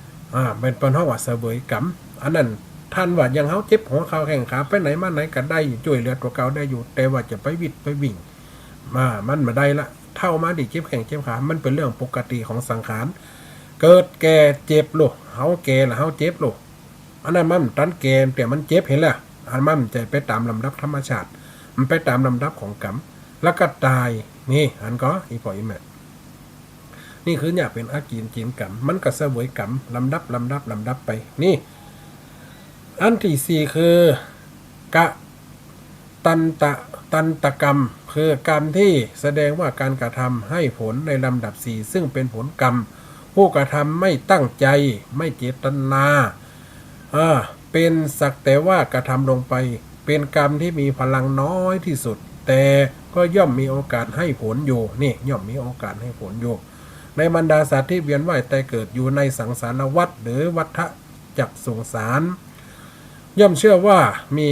ๆเป็นเพิ่นเฮาว่าเสวยกรรมอันนั้นท่านว่ายังเฮาเจ็บหัวเข่าแข้งขาไปไหนมาไหนก็ได้ช่วยเหลือตัวเก่าได้อยู่แต่ว่าจะไปวิดไปวิ่งมันมาได้ละเท่ามาดิเจ็บแข้งเจ็บขามันเป็นเรื่องปกติของสังขารเกิดแก่เจ็บโลเฮาแก่แล้วเฮาเจ็บโลอันนั้นมันตันแก่แต่มันเจ็บเห็นล่ะอันมันจะไปตามลำดับธรรมชาติมันไปตามลำดับของกรรมแล้วก็ตายนี่อันก็อีปอยแม่นี่คือเนี่ยเป็นอากินจินกรรมมันก็เสวยกรรมลำดับไปนี่อันที่4คือกะตันตกรรมคือกรรมที่แสดงว่าการกระทำให้ผลในลำดับ4ซึ่งเป็นผลกรรมผู้กระทำไม่ตั้งใจไม่เจตนาเป็นสักแต่ว่ากระทำลงไปเป็นกรรมที่มีพลังน้อยที่สุดแต่ก็ย่อมมีโอกาสให้ผลอยู่นี่ย่อมมีโอกาสให้ผลอยู่ในบรรดาสัตว์ที่เวียนว่ายตายเกิดอยู่ในสังสารวัฏหรือวัฏจักรสงสารย่อมเชื่อว่ามี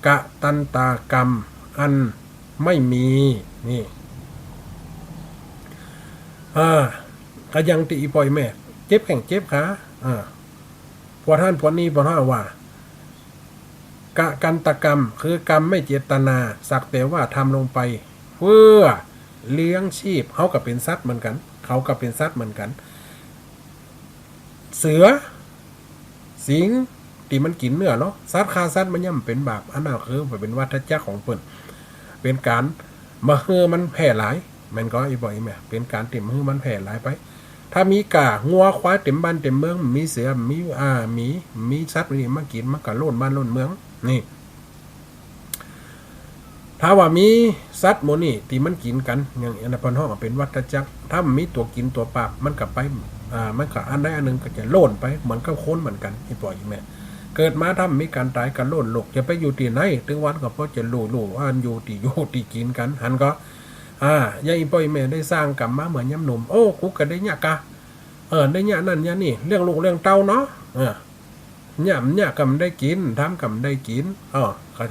กะตันตากรรมอันไม่มีนี่ก็ยังติปล่อยแม่เจ็บแข้งเจ็บขาพอท่านพอนี้พอท่านว่ากะกันตกรรมคือกรรมไม่เจตนาสักแต่ว่าทำลงไปเพื่อเลี้ยงชีพเขาก็เป็นสัตว์เหมือนกันเขาก็เป็นสัตว์เหมือนกันเสือสิงที่มันกินเนื้อเนาะสัตว์ฆ่าสัตว์มันย่ำเป็นบาปอันนั้นคือเป็นวัฏจักรของเปิ้นเป็นการมาเฮือมันแผ่หลายมันก็อีบ่อยแม่เป็นการเต็มเฮือมันแผ่หลายไปถ้ามีกางัวควายเต็มบ้านเต็มเมืองมีเสือมีสัตว์นี่มากินมันก็โล่นบ้านโล่นเมืองนี่ถ้าว่ามีสัตว์หมู่นี่ที่มันกินกันอย่างอันนั้นเพิ่นฮ้องเป็นวัฏจักรถ้ามีตัวกินตัวปราบมันก็ไปมันก็อันใดอันหนึงก็จะโล่นไปเหมือนกับคนเหมือนกันอีบ่อยแม่เกิดมาถ้ามีการตายกันโล่นโลกจะไปอยู่ที่ไหนถึงวันก็เพราะจะรู้อันอยู่ที่กินกันหันก็ยายป่อยแม่ได้สร้างกรรมมาเหมือนยำหนุ่มโอ้กูก็ได้เนี่ยกะได้เนี่ยนั่นเนี่ยนี่เรื่องลูกเรื่องเต้าเนาะเนี่ยกรรมได้กินทำกรรมได้กิน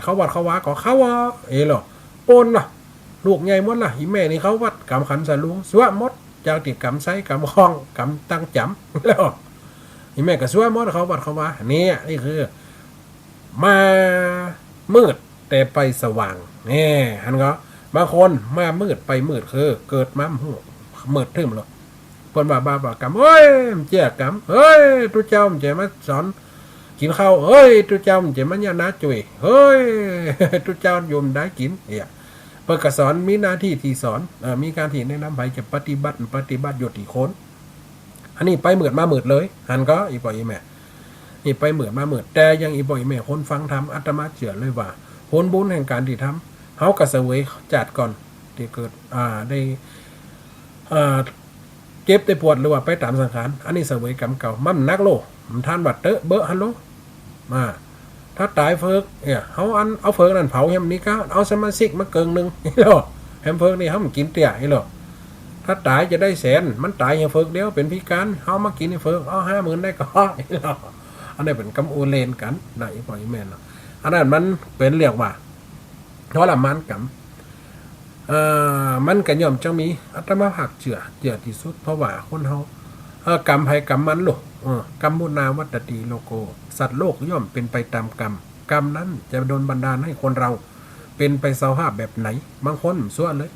เขาวัดเขาว่าก็เขาว่าหรอปนล่ะลูกใหญ่หมดล่ะอีแม่นี่เขาวัดกรรมขันสลุงสวะมดจากติดกรรมไซกรรมคล้องกรรมตั้งจำแล้วอีแม่ก็สวะมดเขาวัดเขาว่านี่คือมามืดแต่ไปสว่างหันก็บางคนมามืดไปมืดคือเกิดมามืดทึมหรอกคนบาปกรรมเฮ้ยเจ้ากรรมเฮ้ยทุเจ้ามันจะมาสอนกินข้าวเฮ้ยทุเจ้ามันจะมาเนี่ยนะจุยเฮ้ยทุเจ้าโยมได้กินเปิดกระสอนมีหน้าที่ที่สอนมีการที่แนะนำไปจะปฏิบัติโยติโคนอันนี้ไปมืดมามืดเลยหันก็อีปอยแม่นี่ไปมืดมามืดแต่ยังอีปอยแม่คนฟังทำอาตมาเชื่อเลยว่าผลบุญแห่งการที่ทำเขากระเสวยจัดก่อนที่เกิดได้เจ็บได้ปวดหรือว่าไปตามสังขารอันนี้เสวยกรรมเก่ามั่มนักโลมันทานบัดเตอะเบอะฮัลโหลมาถ้าตายเฟิกเขาเอาเฟิกนั่นเผาแฮมนี้ก็เอาสมาชิกมาเกิงนึงหรอแฮมเฟิกนี่เขามันกินเตี้ยหรอถ้าตายจะได้แสนมันตายแฮมเฟิกเดียวเป็นพิการเขามากินเฟิกเอา50,000ได้ก็หรออันนี้เป็นกำอูเลนกันได้ปล่อยแม่นอันนั้นมันเป็นเรียกว่าทรมานกรรมมันก็ย่อมจะมีอาตมาภาคเชื่อที่สุดเพราะว่าคนเฮากรรมภัยกรรมมันลูกกรรมมุนาวัตติโลโกสัตว์โลกย่อมเป็นไปตามกรรมกรรมนั้นจะโดนบันดาลให้คนเราเป็นไปสภาพแบบไหนบางคนส่วนเลย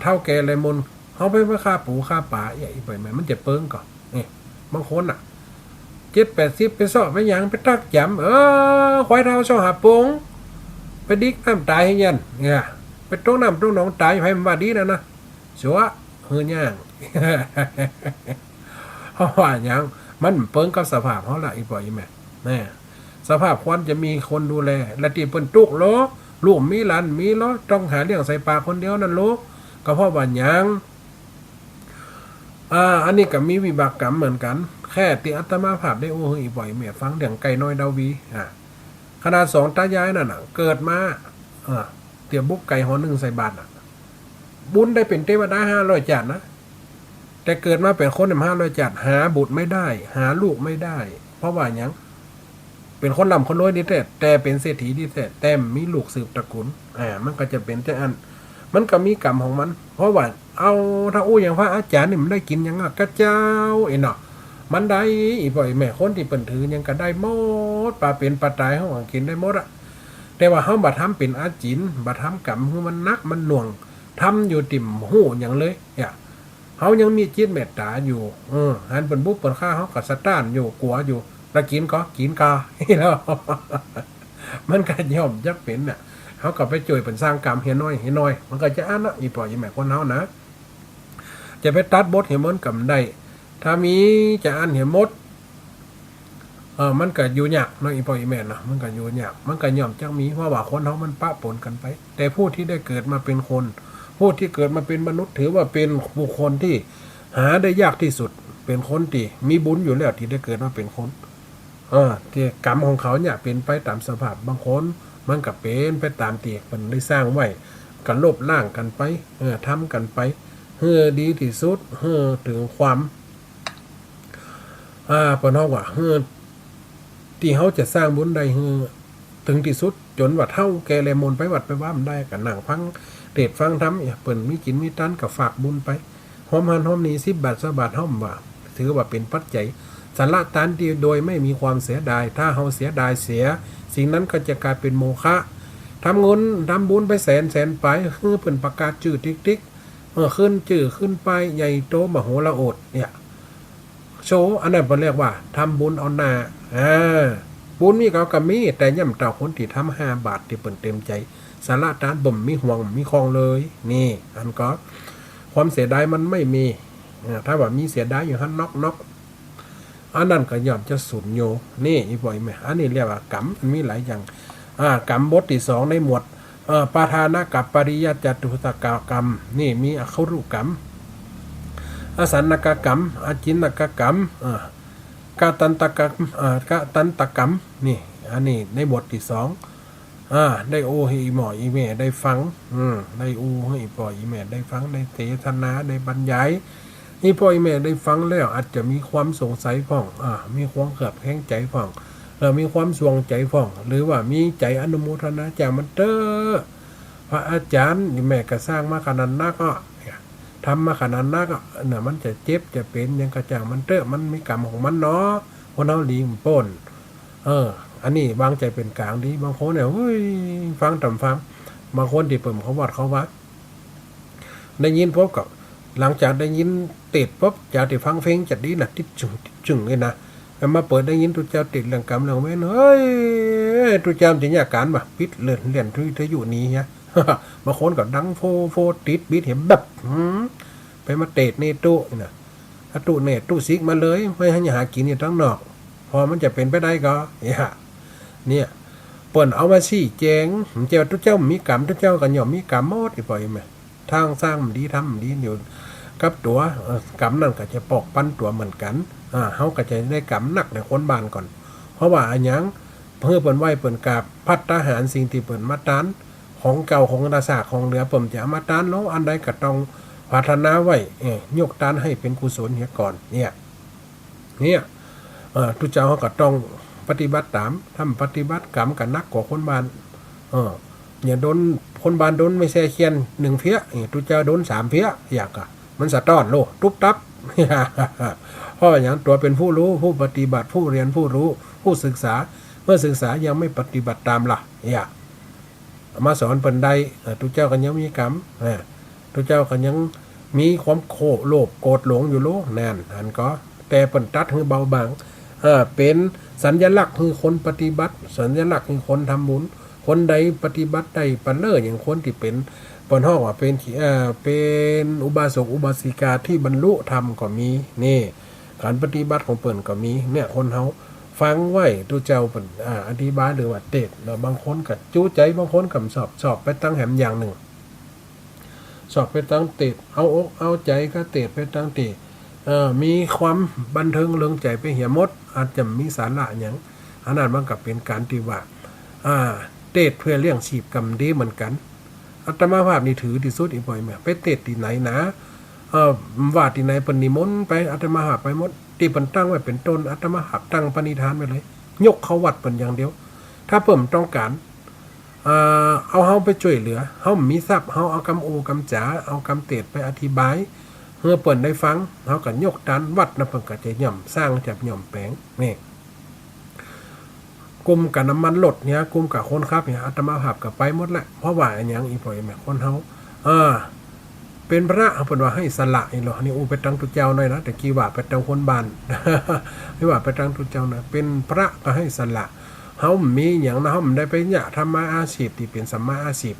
เท่าแก่เลยมนเขาไปว่าฆ่าปูฆ่าป่าอีกไปไหมมันจะเปิ้งก่อนบางคน70-80ไปซ่อไปยังไปตักจำควายเท้าซ่อหาปงไปดิกน้ำตายให้ยันไปตรงน้ำตรงหนองตายให้มันว่าดีนะชัวเฮือย่าง เพราะว่าอย่างมันเปิ้งกับสภาพเขาละอีกปล่อยแม่สภาพควรจะมีคนดูแลและที่เปิ้นตุกโลลูกมีหลานมีล้อต้องหาเลี้ยงใส่ปากคนเดียวนั่นโลก็เพราะว่าอย่างอันนี้ก็มีวิบากกรรมเหมือนกันแค่ติอัตมาภาพได้โอ้อีกบ่อยแม่ฟังเรื่องไก่น้อยดาวีขนาด2ตายายนั่นเกิดมาเตี๋ยบุกไก่ห่อ1ใส่บาตรบุญได้เป็นเทวดา500จานนะแต่เกิดมาเป็นคน500จานหาบุตรไม่ได้หาลูกไม่ได้เพราะว่าอย่าง เป็นคนร่ำคนรวยดีแต่เป็นเศรษฐีดีแต่มีลูกสืบตระกูลมันก็จะเป็นแต่อันมันก็มีกรรมของมันเพราะว่าเอาถ้าอู้อย่างพระอาจารย์นี่มันได้กินยังกระเจ้าเนาะมันได้อีบ่อยแม่คนที่เปิ่นถือยังก็ได้หมดปลาเป็นปลาตายเฮากินได้หมดอะแต่ว่าเฮาบ่ทำเป็นอาจินบ่ทำกรรมคือมันนักมันหน่วงทำอยู่ติ่มหู้หยังเลยเฮายังมีจิตเมตตาอยู่หันเปิ่นบุกเปิ่นฆ่าเฮาก็สตานอยู่กลัวอยู่แล้วกินก็กินกาแล้ว มันก็ย่อมจักเป็นน่ะเฮาก็ไปช่วยเปิ่นสร้างกรรมเฮียน้อยมันก็จะอันน่ะอีปล่อยอีแม่คนเฮานะจะไปตัดบทเหี่ยมันกำได้ถ้ามีจะอันเหี่ยมดมันก็อยู่ยากเนาะอีปล่อยอีแม่นะมันก็อยู่ยากมันก็ย่อมจักมีเพราะว่าคนเฮามันปะปนกันไปแต่ผู้ที่ได้เกิดมาเป็นคนผู้ที่เกิดมาเป็นมนุษย์ถือว่าเป็นบุคคลที่หาได้ยากที่สุดเป็นคนที่มีบุญอยู่แล้วที่ได้เกิดมาเป็นคนที่กรรมของเขาเนี่ยเป็นไปตามสภาพบางคนมันก็เป็นไปตามที่มันได้สร้างไว้กันลบล้างกันไปทำกันไปเพื่อดีที่สุดเพื่อถึงความปนว่าเพื่อที่เขาจะสร้างบุญได้เพื่อถึงที่สุดจนว่าเท่าแกเลมนไปวัดไปว่ามันได้กันหนังฟังเทศฟังทำเปิ่นมีกินมีตันกับฝากบุญไปหอมหันหอมนี้10 บาท20 บาทห้อมว่าถือว่าเป็นปัจจัยสาระตานดีโดยไม่มีความเสียดายถ้าเขาเสียดายเสียสิ่งนั้นก็จะกลายเป็นโมฆะทำเงินทำบุญไปแสนไปคือเปิ่นประกาศจื่อติ๊กขึ้นจื่อขึ้นไปใหญ่โตมโหฬารเนี่ยโชว์อันนั้นเป็นเรียกว่าทำบุญเอาหน้าบุญมีเขากับมีแต่ย่ำเต่าคนที่ทำ5 บาทที่เปิ่นเต็มใจสาระตานบ่มมีห่วงมีคลองเลยนี่อันก็ความเสียดายมันไม่มีถ้าว่ามีเสียดายอยู่หันนอกอันนั้นก็ย่อมจะสูญโยนี่อีบ่อยไหมอันนี้เรียกว่ากรรมมันมีหลายอย่างกรรมบทที่2ในหมวดปาทานะกับปริยัติจตุตกกรรมนี่มีอคุรุกรรมอสันนกกรรมอจินนกกรรมกาตันตกรรมกาตันตกรรมนี่อันนี้ในบทที่2ได้โอให้หมออีแม่ได้ฟังได้อูให้ปล่อยอีแม่ได้ฟังได้เทศนาได้บรรยายนี่พ่ออีแม่ได้ฟังแล้วอาจจะมีความสงสัยพ่องมีความเขือบแข้งใจพ่องมีความสวงใจพ่องหรือว่ามีใจอนุโมทนาจากมันเตอพระอาจารย์แม่ก็สร้างมาขนาดนักก็ทำมาขนาดนักก็น่ะมันจะเจ็บจะเป็นยังกระจ่างมันเตอมันมีกรรมของมันเนาะคนเอาลีมป้นอันนี้วางใจเป็นกลางดีบางคนเนี่ยฟังต่ำฟังบางคนที่เปิ่มเขาวัดเขาวัดได้ยินพบกับหลังจากได้ยินเตดปุ๊บจากที่ฟังเพลงจัดดีน่ะติดจึงเลยนะมาเปิดได้ยินตุเจ้าติดเรื่องกรรมเรื่องแม่เฮ้ยตุเจ้าจะเนี่ยการบ่ปิดเลื่อนที่อยู่นี้ฮะบางคนก็ดังโฟติดบิดเห็นแบบไปมาเตดในตู้น่ะตู้เนตตู้ซิกมาเลยไม่ให้หากินอยู่ทั้งนอกพอมันจะเป็นไปได้ก็เนี่ยเปิ่นเอามาชี้แจงเจ้าตุเจ้ามีกรรมตุเจ้าก็ย่อมมีกรรมหมดอีปล่อยมั้ยทางสร้างมันดีทำมันดีอยู่กับตัวกรรมนั่นก็จะปอกปั้นตัวเหมือนกันเขาก็จะได้กรรมหนักในคนบ้านก่อนเพราะว่าอันยังเพื่อเปิ่นไหวเปิ่นกราบพัฒทหารสิ่งที่เปิ่นมาตานของเก่าของราษาของเหลือเปิ่นจะมาตานแล้วอันใดก็ต้องพัฒนาไว้ยกตานให้เป็นกุศลเฮียก่อนเนี่ยทุกเจ้าเขาก็ต้องปฏิบัติตามทำปฏิบัติกรรมกันนักกว่าคนบ้านอย่าโดนคนบ้านโดนไม่แซ่เคียน1 เพี้ยทุกเจ้าโดน3 เพี้ยอยากมันสะต้อนโลตุ๊บตับเพราะอย่างตัวเป็นผู้รู้ผู้ปฏิบัติผู้เรียนผู้รู้ผู้ศึกษาเมื่อศึกษายังไม่ปฏิบัติตามล่ะมาสอนเปิ่นใดทุกเจ้ากันยังมีกรรมทุกเจ้ากันยังมีความโลภโกรธหลงอยู่โลแน่นอันก็แต่เปิ่นตัดคือเบาบางเป็นสัญลักษณ์คือคนปฏิบัติสัญลักษณ์คือคนทำบุญคนใดปฏิบัติได้ปันเลิศอย่างคนที่เป็นปนห้องว่าเป็นอุบาสกอุบาสิกาที่บรรลุธรรมก็มีนี่การปฏิบัติของเปิ่นก็มีเนี่ยคนเฮาฟังไว้ตัวเจ้าเปิ่นอธิบายหรือว่าเตดแล้วบางคนก็จู้ใจบางคนก็สอบไปตั้งแหมอย่างหนึ่งสอบไปตั้งเตดเอาอกเอาใจก็เตดไปตั้งเตดมีความบันเทิงเริงใจไปเหี่ยมดอาจจะมีสาระอย่างอันนั้นมันก็เป็นการที่ว่าเตดเพื่อเลี้ยงชีพกรรมดีเหมือนกันอาตมาภาพนี่ถือที่สุดอีกบ่อยแม่ไปเตดที่ไหนนะว่าที่ไหนปนิมนต์ไปอาตมาภาพไปหมดที่เพิ่นตั้งไว้เป็นต้นอาตมาภาพตั้งปณิธานไว้เลย ยกเขาวัดเป็นอย่างเดียวถ้าเพิ่มต้องการเอาเฮาไปช่วยเหลือเฮามีทรัพย์เฮาเอากำโอกำจ๋าเอากำเตดไปอธิบายเพื่อเปิ่นได้ฟังเฮาก็ยกดันวัดนะเพิ่นก็จะย่อมสร้างจากย่อมแปลงนี่กลุ่มกับน้ำมันรถเนี่ยกลุ่มกับคนขับเนี่ยอาตมาภาพก็ไปหมดแหละเพราะว่าอันหยังอีพ่อยแม่คนเฮาเป็นพระเพิ่นว่าให้สละอีหรอนี่ไปตั้งตุเจ้าหน่อยนะแต่กี่ว่าไปตั้งคนบ้าน ไม่ว่าไปตั้งตุเจ้านะเป็นพระก็ให้สละเฮามีหยังนะเฮาได้ไปเนี่ยทำมาอาชีพที่เป็นสัมมาอาชีพ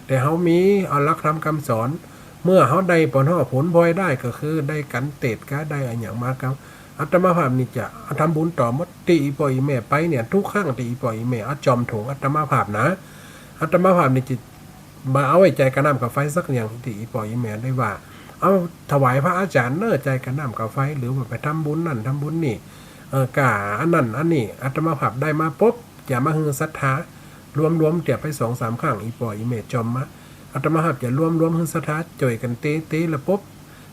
แต่เฮามีเอาหลักธรรมคำสอนเมื่อเฮาได้ผลพลอยได้ก็คือได้กันเตดก็ได้อันหยังมาครับอาตมาภาพนี่จะทำบุญต่อมดตีอีปอยแม่ไปเนี่ยทุกครั้งตีอีปอยแม่จอมถงอาตมาภาพนะอาตมาภาพนี่จิมาเอาไว้ใจกระน้ำกับไฟสักอย่างตีอีปอยแม่ได้ว่าเอาถวายพระอาจารย์เน้อใจกระน้ำกับไฟหรือว่าไปทำบุญนั่นทำบุญนี่กะอันนั้นอันนี้อาตมาภาพได้มาปุ๊บอย่ามาฮือศรัทธารวมเดี๋ยวไป 2-3 ครั้งอีปอยแม่จอมมาอาตมาภาพจะรวมฮือศรัทธาจ่อยกันเตแล้วปุ๊บ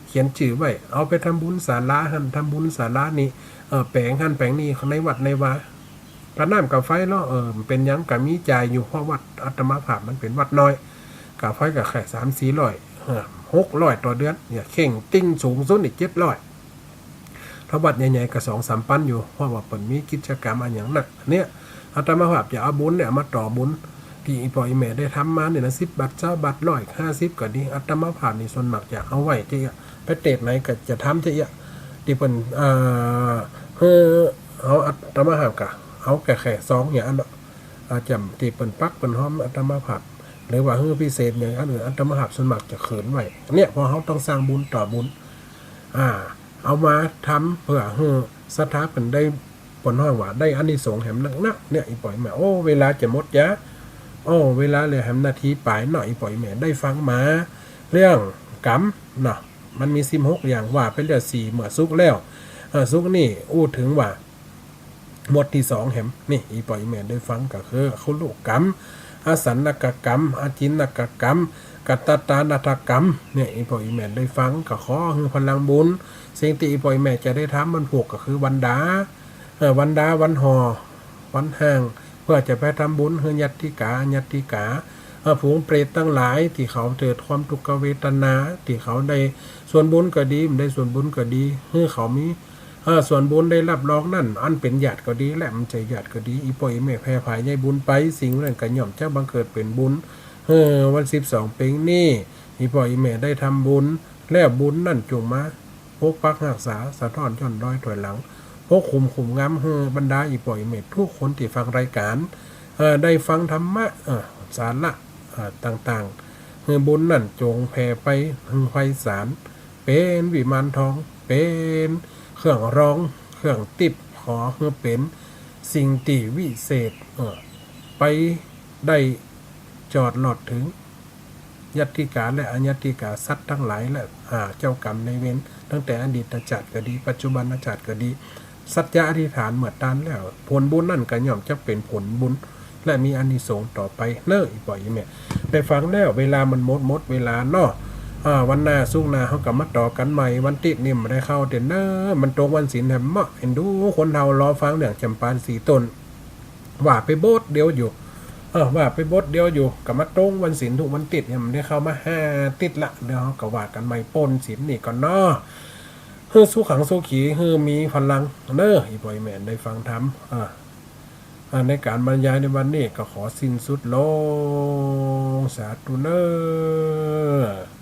เขียนชื่อไว้เอาไปทำบุญศาลาหันทำบุญศาลานี่แปลงหันแปลงนี่ในวัดในวากระน้ำกับไฟเนาะเป็นยังกะมีจ่ายอยู่เพราะวัดอาตมาภาพมันเป็นวัดน้อยกับไฟกับแค่300-400-600ต่อเดือนเนี่ยเข่งติ้งสูงสุดอีก700ถ้าวัดใหญ่ๆก็2-3 ปันอยู่เพราะว่าเปิดมีกิจกรรมอันอย่างหนักเนี่ยอาตมาภาพจะเอาบุญเนี่ยมาต่อบุญที่อีปอยแม่ได้ทำมาเนี่ยนะ10 บาท20 บาท150ก็ดีอาตมาภาพนี่ส่วนมากจะเอาไว้ที่ไปเตดไหนก็จะทำที่ที่เป็นเอาอาตมาภาพกะเอาแค่2อย่างนั้นจำที่เป็นปักเป็นห้อมอาตมาภาพหรือว่าพิเศษอย่างอื่นอาตมาภาพส่วนมากจะเขินไว้เนี่ยพอเขาต้องสร้างบุญต่อบุญเอามาทำเพื่อศรัทธาเป็นได้ผลห้องว่าได้อานิสงส์แห่งนักเนี่ยอีปอยแม่โอ้เวลาจะหมดยะเวลาเลยแห่งนาทีปลายหน่อยอีปอยแม่ได้ฟังมาเรื่องกรรมเนาะมันมี16อย่างว่าไปเรื่อง4เมื่อสุกแล้วสุกนี่อู้ถึงว่าหมดที่2แห่งนี่อีปอยแม่ได้ฟังก็คือคุลูกกรรมอาสันนกกรรมอาจินนกกรรมกัตตานาฏกรรมเนี่ยอีปอยแม่ได้ฟังก็ขอคือพลังบุญสิ่งที่อีปอยแม่จะได้ทำมันผูกก็คือวันดาวันหอวันห่างเพื่อจะไปทำบุญคือญาติกาฝูงเปรตตั้งหลายที่เขาเกิดความทุกขเวทนาที่เขาได้ส่วนบุญก็ดีได้ส่วนบุญก็ดีคือเขามีส่วนบุญได้รับรองนั่นอันเป็นญาติก็ดีและมันใจญาติก็ดีอีปอยแม่แผ่ภายในบุญไปสิ่งนั้นก็ย่อมจะบังเกิดเป็นบุญวัน12ปีนี้อีปอยแม่ได้ทำบุญแล้วบุญนั่นจงมาพกปักรักษาสะท้อนย่อนด้อยถอยหลังพกขุมงามบรรดาอีปอยแม่ทุกคนที่ฟังรายการได้ฟังธรรมะสาระต่างๆบุญนั่นจงแผ่ไปไพศาลเป็นวิมานทองเป็นเครื่องร้องเครื่องติบขอเป็นสิ่งที่วิเศษไปได้จอดหลอดถึงญาติกาและอญาติกาสัตว์ทั้งหลายและเจ้ากรรมในเวรตั้งแต่อดีตชาติก็ดีปัจจุบันชาติก็ดีสัจจะอธิษฐานเมื่อตานแล้วผลบุญนั่นก็ย่อมจะเป็นผลบุญและมีอานิสงส์ต่อไปเน้ออีปอยแม่ได้ฟังแล้วเวลามันหมดเวลาเนาะวันหน้าสู้หน้าเขากลับมาต่อกันใหม่วันติดนี่ไม่ได้เข้าเด่นเน้อมันตรงวันศีลแหมเห็นดูคนเรารอฟังเรื่องจำปาสีต้นว่าไปโบสเดียวอยู่ว่าไปบดเดียวอยู่กับมาตรงวันศีลทุกวันติดเนี่ยมันได้เข้ามา5 ติดละเดี๋ยวก็ว่ากันใหม่ปนศีลนี่ก่อนเนาะสู้ขังสู้ขี่มีพลังเน้ออีปอยแม่ได้ฟังธรรมในการบรรยายในวันนี้ก็ขอสิ้นสุดลงสาธุเน้อ